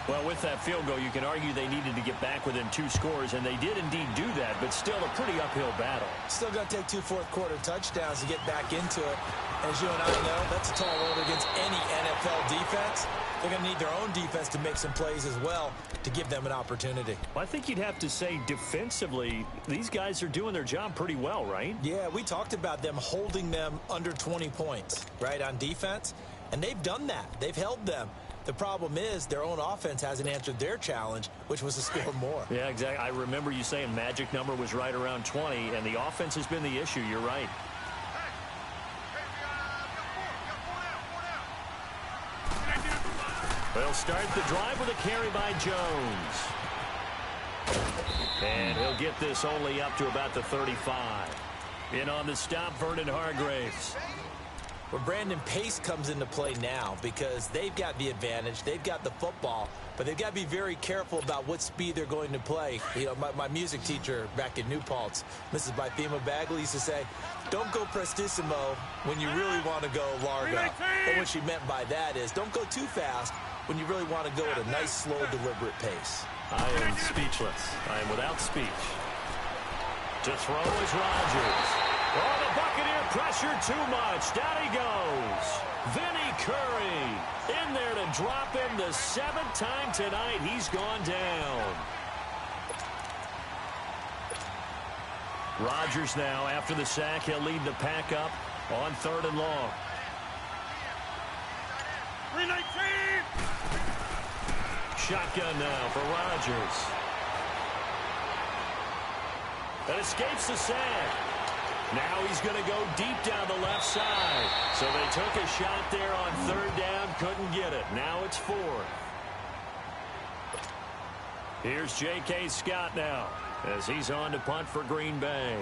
Well, with that field goal, you can argue they needed to get back within 2 scores, and they did indeed do that, but still a pretty uphill battle. Still going to take 2 fourth-quarter touchdowns to get back into it. As you and I know, that's a tall order against any NFL defense. They're going to need their own defense to make some plays as well to give them an opportunity. Well, I think you'd have to say defensively, these guys are doing their job pretty well, right? Yeah, we talked about them holding them under 20 points, right, on defense, and they've done that. They've held them. The problem is their own offense hasn't answered their challenge, which was to score more. Yeah, exactly. I remember you saying magic number was right around 20, and the offense has been the issue. You're right. They'll start the drive with a carry by Jones. And he'll get this only up to about the 35. In on the stop, Vernon Hargraves. Well, Brandon, pace comes into play now because they've got the advantage. They've got the football, but they've got to be very careful about what speed they're going to play. You know, my music teacher back in New Paltz, Mrs. Bythema Bagley, used to say, don't go prestissimo when you really want to go largo. And what she meant by that is don't go too fast when you really want to go at a nice, slow, deliberate pace. I am speechless. I am without speech. To throw is Rodgers. Oh, the Buccaneer pressure too much. Down he goes. Vinny Curry in there to drop him the 7th time tonight. He's gone down. Rodgers now, after the sack, he'll lead the pack up on 3rd and long. 319. Shotgun now for Rodgers. That escapes the sack. Now he's going to go deep down the left side. So they took a shot there on 3rd down, couldn't get it. Now it's 4th. Here's J.K. Scott now as he's on to punt for Green Bay.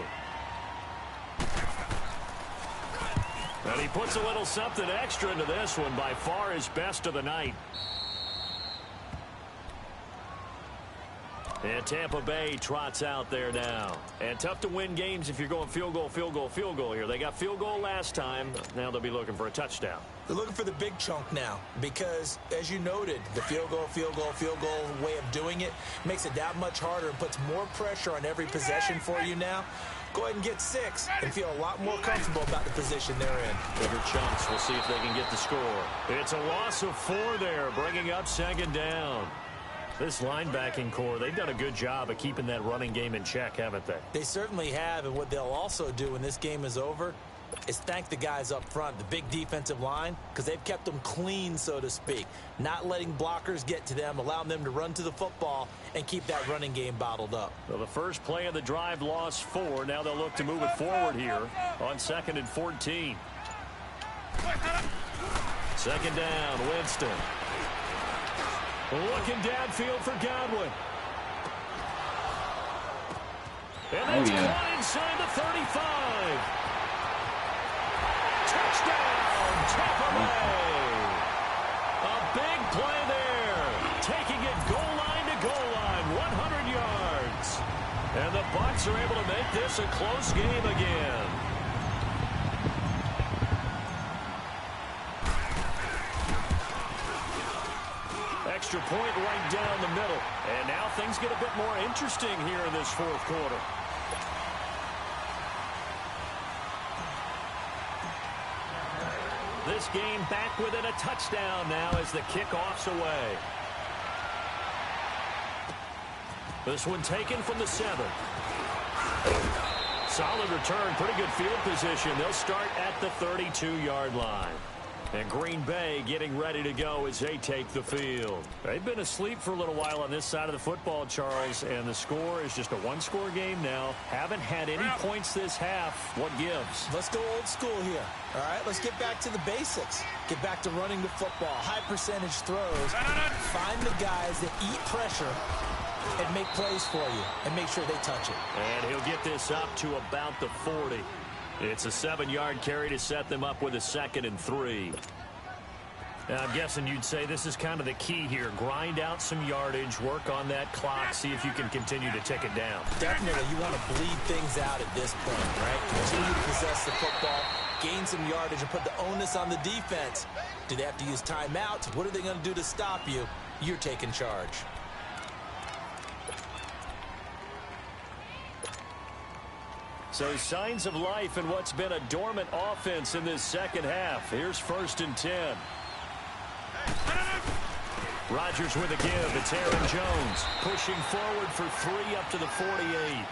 And he puts a little something extra into this one, by far his best of the night. And Tampa Bay trots out there now. And tough to win games if you're going field goal, field goal, field goal here. They got field goal last time. Now they'll be looking for a touchdown. They're looking for the big chunk now because, as you noted, the field goal way of doing it makes it that much harder and puts more pressure on every possession for you now. Go ahead and get 6 and feel a lot more comfortable about the position they're in. Bigger chunks. We'll see if they can get the score. It's a loss of 4 there, bringing up 2nd down. This linebacking core, they've done a good job of keeping that running game in check, haven't they? They certainly have, and what they'll also do when this game is over is thank the guys up front, the big defensive line, because they've kept them clean, so to speak, not letting blockers get to them, allowing them to run to the football and keep that running game bottled up. Well, the first play of the drive lost 4. Now they'll look to move it forward here on 2nd and 14. 2nd down, Winston. Looking downfield for Godwin. And that's caught inside the 35. Touchdown, Tampa Bay. A big play there. Taking it goal line to goal line, 100 yards. And the Bucs are able to make this a close game again. Extra point right down the middle. And now things get a bit more interesting here in this fourth quarter. This game back within a touchdown now as the kickoff's away. This one taken from the 7. Solid return, pretty good field position. They'll start at the 32-yard line. And Green Bay getting ready to go as they take the field. They've been asleep for a little while on this side of the football, Charles, and the score is just a one-score game now. Haven't had any points this half. What gives? Let's go old school here. All right, let's get back to the basics. Get back to running the football, high percentage throws. Find the guys that eat pressure and make plays for you and make sure they touch it. And he'll get this up to about the 40. It's a 7-yard carry to set them up with a 2nd and 3. Now, I'm guessing you'd say this is kind of the key here. Grind out some yardage, work on that clock, see if you can continue to tick it down. Definitely, you want to bleed things out at this point, right? Continue to possess the football, gain some yardage, and put the onus on the defense. Do they have to use timeouts? What are they going to do to stop you? You're taking charge. So signs of life in what's been a dormant offense in this second half. Here's 1st and 10. Rodgers with a give. It's Aaron Jones pushing forward for 3 up to the 48.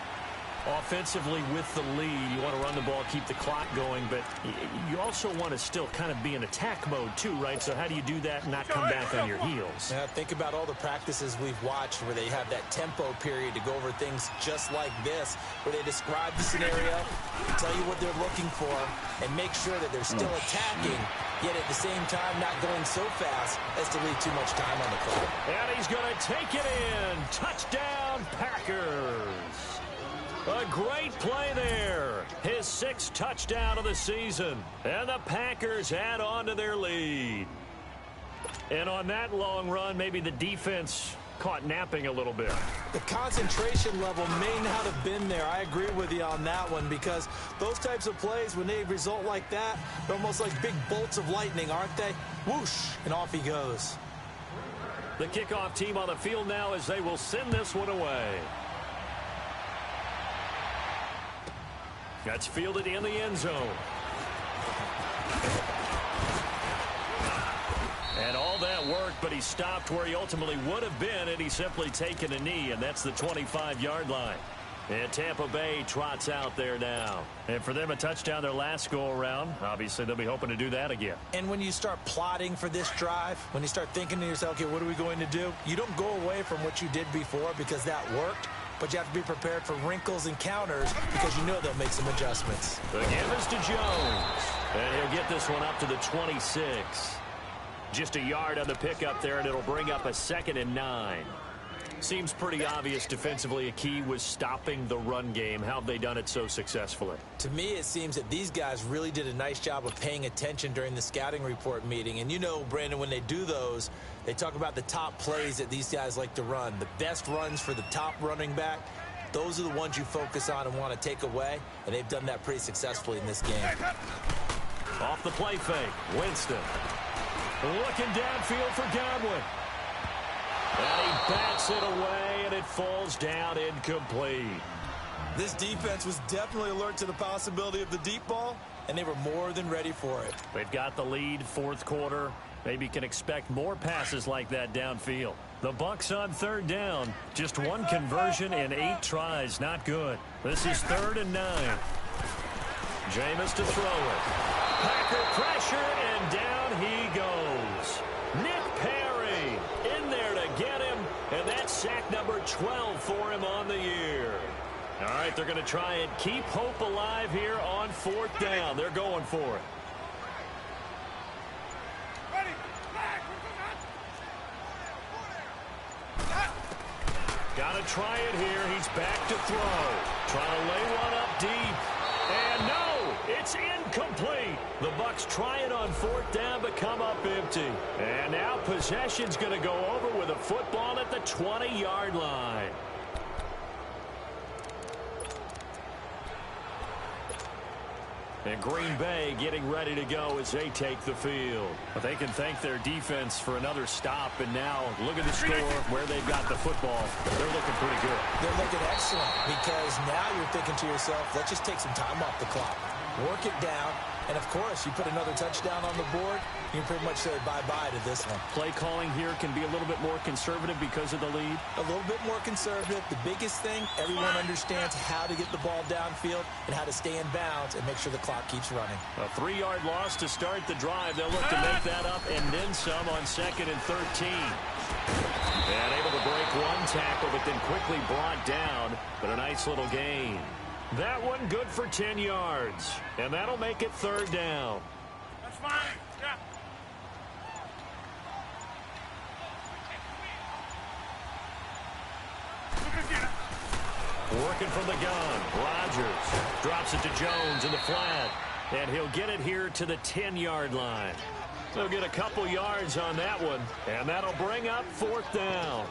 Offensively with the lead, you want to run the ball, keep the clock going, but you also want to still kind of be in attack mode too, right? So how do you do that and not come back on your heels? Now, think about all the practices we've watched where they have that tempo period to go over things just like this, where they describe the scenario, tell you what they're looking for, and make sure that they're still attacking, yet at the same time not going so fast as to leave too much time on the clock. And he's going to take it in. Touchdown, Packers. A great play there. His 6th touchdown of the season. And the Packers add on to their lead. And on that long run, maybe the defense caught napping a little bit. The concentration level may not have been there. I agree with you on that one, because those types of plays, when they result like that, they're almost like big bolts of lightning, aren't they? Whoosh, and off he goes. The kickoff team on the field now as they will send this one away. That's fielded in the end zone. And all that work, but he stopped where he ultimately would have been, and he's simply taken a knee, and that's the 25-yard line. And Tampa Bay trots out there now. And for them, a touchdown their last go-around. Obviously, they'll be hoping to do that again. And when you start plotting for this drive, when you start thinking to yourself, okay, what are we going to do? You don't go away from what you did before because that worked. But you have to be prepared for wrinkles and counters because you know they'll make some adjustments. The give is to Jones. And he'll get this one up to the 26. Just a yard on the pickup there, and it'll bring up a 2nd and 9. Seems pretty obvious defensively a key was stopping the run game. How have they done it so successfully? To me, it seems that these guys really did a nice job of paying attention during the scouting report meeting. And you know, Brandon, when they do those, they talk about the top plays that these guys like to run. The best runs for the top running back, those are the ones you focus on and want to take away. And they've done that pretty successfully in this game. Off the play fake, Winston. Looking downfield for Godwin. And he bats it away, and it falls down incomplete. This defense was definitely alert to the possibility of the deep ball, and they were more than ready for it. They've got the lead, fourth quarter. Maybe can expect more passes like that downfield. The Bucs on 3rd down. Just one conversion in 8 tries. Not good. This is 3rd and 9. Jameis to throw it. Packer pressure, and down he goes. Nick Perry in there to get him, and that's sack number 12 for him on the year. All right, they're going to try and keep hope alive here on 4th down. They're going for it. Got a try it here. He's back to throw. Trying to lay one up deep. And no, it's incomplete. The Bucs try it on fourth down, but come up empty. And now possession's going to go over with a football at the 20-yard line. And Green Bay getting ready to go as they take the field. But they can thank their defense for another stop. And now look at the score where they've got the football. They're looking pretty good. They're looking excellent because now you're thinking to yourself, let's just take some time off the clock. Work it down. And, of course, you put another touchdown on the board, you pretty much say bye-bye to this one. Play calling here can be a little bit more conservative because of the lead. A little bit more conservative. The biggest thing, everyone understands how to get the ball downfield and how to stay in bounds and make sure the clock keeps running. A 3-yard loss to start the drive. They'll look to make that up and then some on 2nd and 13. And able to break one tackle, but then quickly brought down. But a nice little gain. That one good for 10 yards. And that'll make it 3rd down. That's fine. Yeah. Working from the gun. Rodgers drops it to Jones in the flat. And he'll get it here to the 10-yard line. They'll get a couple yards on that one. And that'll bring up 4th down.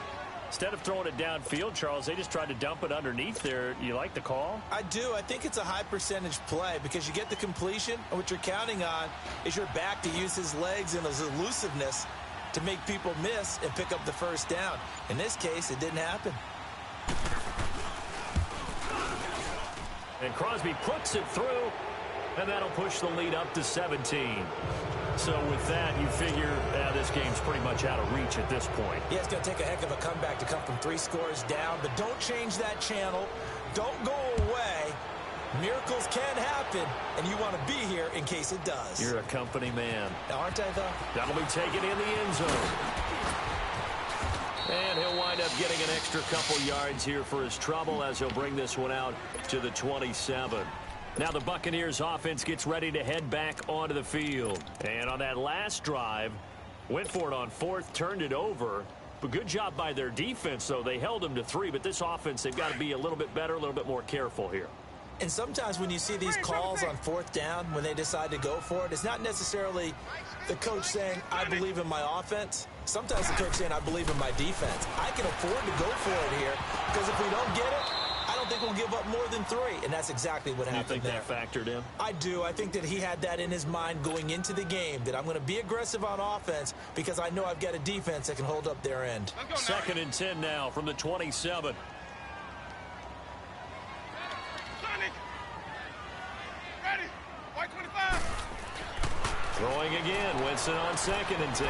Instead of throwing it downfield, Charles, they just tried to dump it underneath there. You like the call? I do. I think it's a high percentage play because you get the completion, and what you're counting on is your back to use his legs and his elusiveness to make people miss and pick up the 1st down. In this case, it didn't happen. And Crosby puts it through, and that'll push the lead up to 17. So with that, you figure this game's pretty much out of reach at this point. Yeah, it's going to take a heck of a comeback to come from 3 scores down, but don't change that channel. Don't go away. Miracles can happen, and you want to be here in case it does. You're a company man. Aren't I, though? That'll be taken in the end zone. And he'll wind up getting an extra couple yards here for his trouble as he'll bring this one out to the 27. Now the Buccaneers offense gets ready to head back onto the field. And on that last drive, went for it on 4th, turned it over. But good job by their defense, though. They held them to 3, but this offense, they've got to be a little bit better, a little bit more careful here. And sometimes when you see these calls on 4th down, when they decide to go for it, it's not necessarily the coach saying, I believe in my offense. Sometimes the coach saying, I believe in my defense. I can afford to go for it here because if we don't get it, I don't think we'll give up more than 3, and that's exactly what happened there. You think that factored in? I do. I think that he had that in his mind going into the game, that I'm going to be aggressive on offense because I know I've got a defense that can hold up their end. 2nd and 10 now from the 27. Ready. White 25. Throwing again. Winston on 2nd and 10.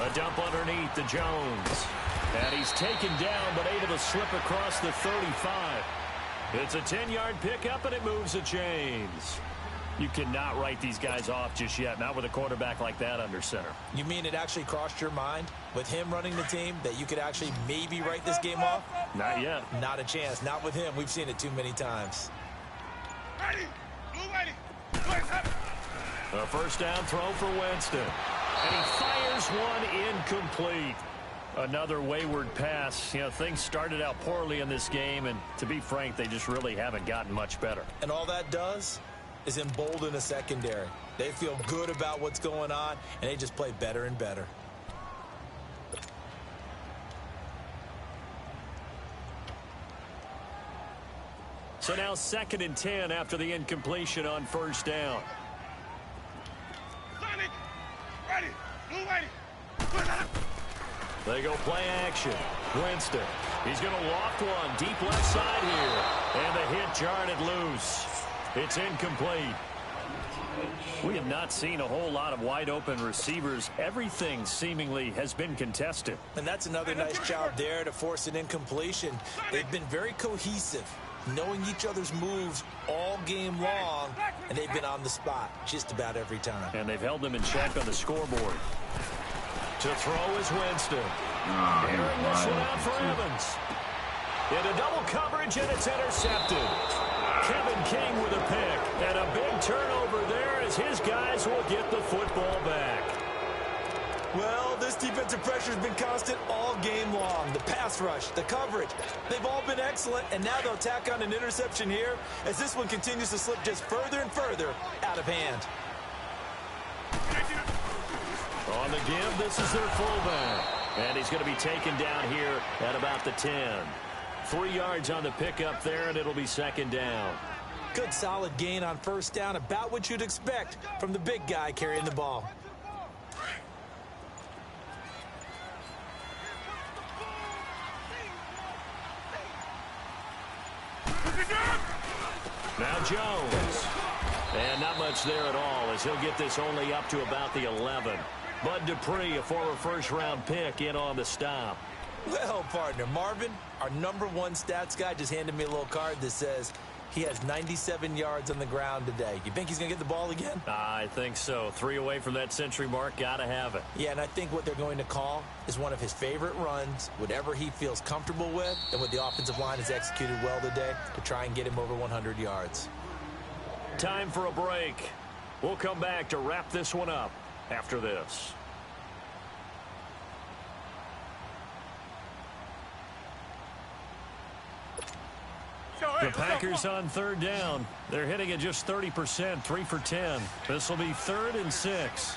A dump underneath to Jones. And he's taken down, but able to slip across the 35. It's a 10-yard pickup, and it moves the chains. You cannot write these guys off just yet, not with a quarterback like that under center. You mean it actually crossed your mind with him running the team that you could actually maybe write this game off? Not yet. Not a chance. Not with him. We've seen it too many times. Ready. Blue ready. A 1st down throw for Winston. And he fires one incomplete. Another wayward pass. You know, things started out poorly in this game, and to be frank, they just really haven't gotten much better. And all that does is embolden a secondary. They feel good about what's going on, and they just play better and better. So now 2nd and 10 after the incompletion on 1st down. Sonic. Ready. Blue ready. They go play action. Winston. He's going to loft one deep left side here. And the hit jarred it loose. It's incomplete. We have not seen a whole lot of wide open receivers. Everything seemingly has been contested. And that's another nice job there to force an incompletion. They've been very cohesive, knowing each other's moves all game long, and they've been on the spot just about every time. And they've held them in check on the scoreboard. To throw is Winston. Airing this one out for Evans. Into double coverage, and it's intercepted. Kevin King with a pick. And a big turnover there as his guys will get the football back. Well, this defensive pressure has been constant all game long. The pass rush, the coverage, they've all been excellent, and now they'll tack on an interception here as this one continues to slip just further and further out of hand. On the give, this is their fullback. And he's going to be taken down here at about the 10. 3 yards on the pickup there, and it'll be second down. Good solid gain on first down, about what you'd expect from the big guy carrying the ball. Now Jones. And not much there at all as he'll get this only up to about the 11. Bud Dupree, a former first-round pick, in on the stop. Well, partner, Marvin, our #1 stats guy, just handed me a little card that says he has 97 yards on the ground today. You think he's going to get the ball again? I think so. 3 away from that century mark. Got to have it. Yeah, and I think what they're going to call is one of his favorite runs, whatever he feels comfortable with, and what the offensive line has executed well today to try and get him over 100 yards. Time for a break. We'll come back to wrap this one up after this. The Packers on third down. They're hitting at just 30%, 3 for 10. This will be 3rd and 6.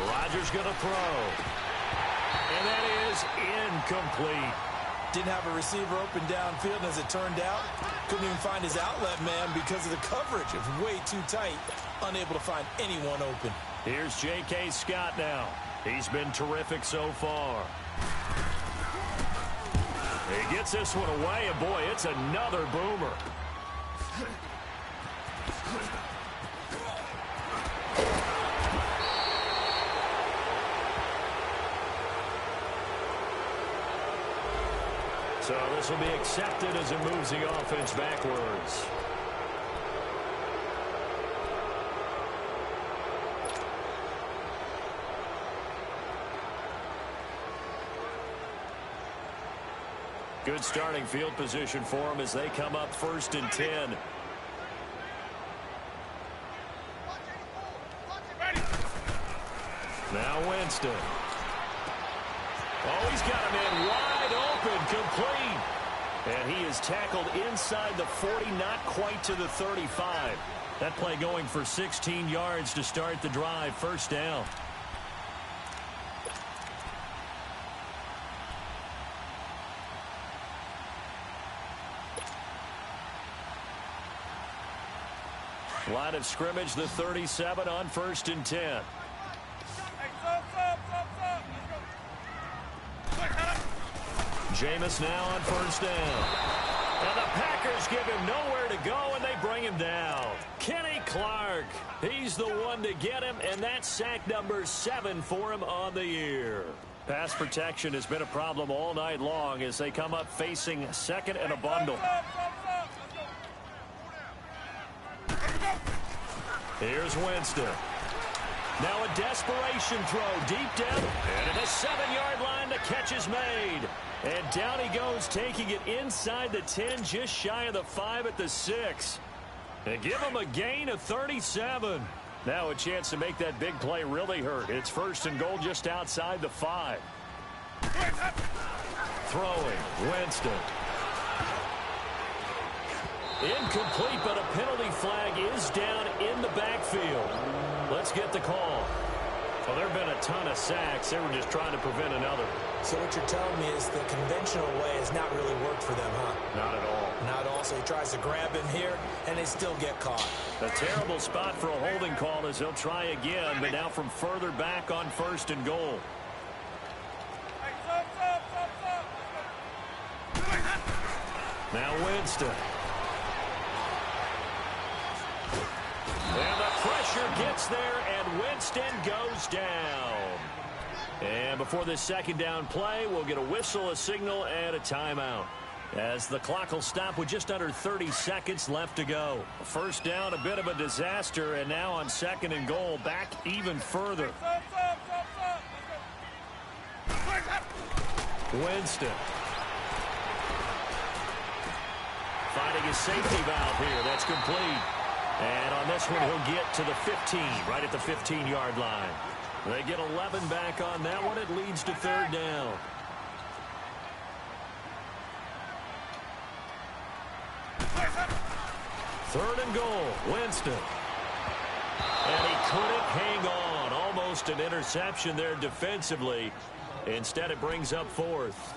Rodgers going to throw. And that is incomplete. Didn't have a receiver open downfield, and as it turned out, couldn't even find his outlet man because of the coverage. It was way too tight, unable to find anyone open. Here's J.K. Scott now. He's been terrific so far. He gets this one away, and boy, it's another boomer. So this will be accepted as it moves the offense backwards. Good starting field position for them as they come up 1st and 10. Now Winston. Oh, he's got him in wide open, complete. And he is tackled inside the 40, not quite to the 35. That play going for 16 yards to start the drive, 1st down. Line of scrimmage, the 37 on 1st and 10. Jameis now on 1st down. And the Packers give him nowhere to go, and they bring him down. Kenny Clark, he's the one to get him, and that's sack number 7 for him on the year. Pass protection has been a problem all night long as they come up facing 2nd and a bundle. Here's Winston. Now a desperation throw deep down. And at the 7-yard line, the catch is made. And down he goes, taking it inside the 10, just shy of the 5 at the 6. And give him a gain of 37. Now a chance to make that big play really hurt. It's 1st and goal just outside the 5. Throwing, Winston. Incomplete, but a penalty flag is down in the backfield. Let's get the call. Well, there have been a ton of sacks. They were just trying to prevent another. So what you're telling me is the conventional way has not really worked for them, huh? Not at all. Not all. So he tries to grab him here, and they still get caught. A terrible spot for a holding call as he'll try again, but now from further back on 1st and goal. Now Winston. And the pressure gets there, and Winston goes down. And before this 2nd down play, we'll get a whistle, a signal, and a timeout. As the clock will stop with just under 30 seconds left to go. 1st down, a bit of a disaster, and now on 2nd and goal, back even further. Winston. Finding his safety valve here. That's complete. And on this one, he'll get to the 15, right at the 15-yard line. They get 11 back on that one. It leads to third down. Third and goal, Winston. And he couldn't hang on. Almost an interception there defensively. Instead, it brings up fourth.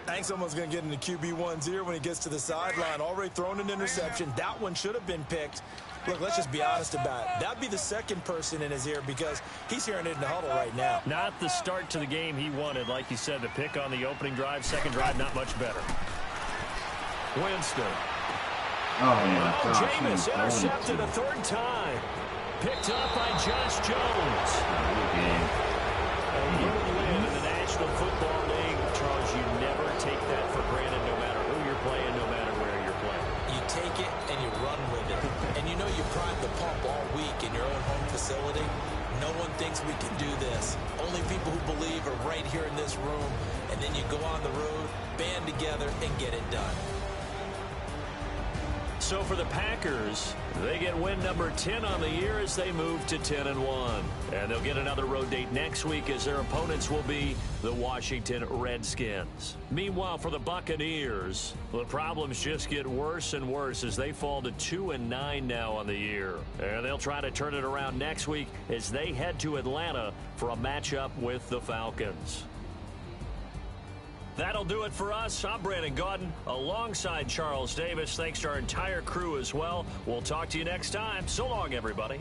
I think someone's going to get into QB1's ear when he gets to the sideline. Already thrown an interception. That one should have been picked. Look, let's just be honest about it. That'd be the second person in his ear because he's hearing it in the huddle right now. Not the start to the game he wanted. Like you said, the pick on the opening drive, second drive, not much better. Winston. Oh, my gosh. Jameis intercepted a third time. Picked up by Josh Jones. A road win in the National Football League. Charles, you never take that for granted no matter who you're playing, no matter where you're playing. You take it and you run with it. And you know you prime the pump all week in your own home facility. No one thinks we can do this. Only people who believe are right here in this room. And then you go on the road, band together, and get it done. So for the Packers, they get win number 10 on the year as they move to 10-1. And they'll get another road date next week as their opponents will be the Washington Redskins. Meanwhile, for the Buccaneers, the problems just get worse and worse as they fall to 2-9 now on the year. And they'll try to turn it around next week as they head to Atlanta for a matchup with the Falcons. That'll do it for us. I'm Brandon Gaudin alongside Charles Davis. Thanks to our entire crew as well. We'll talk to you next time. So long, everybody.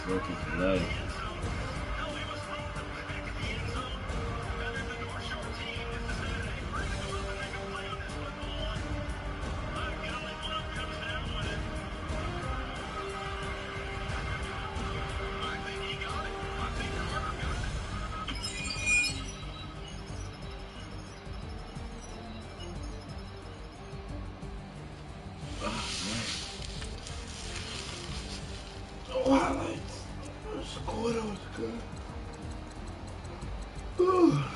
Looking for life. Oh, highlights. The score was good. Ooh.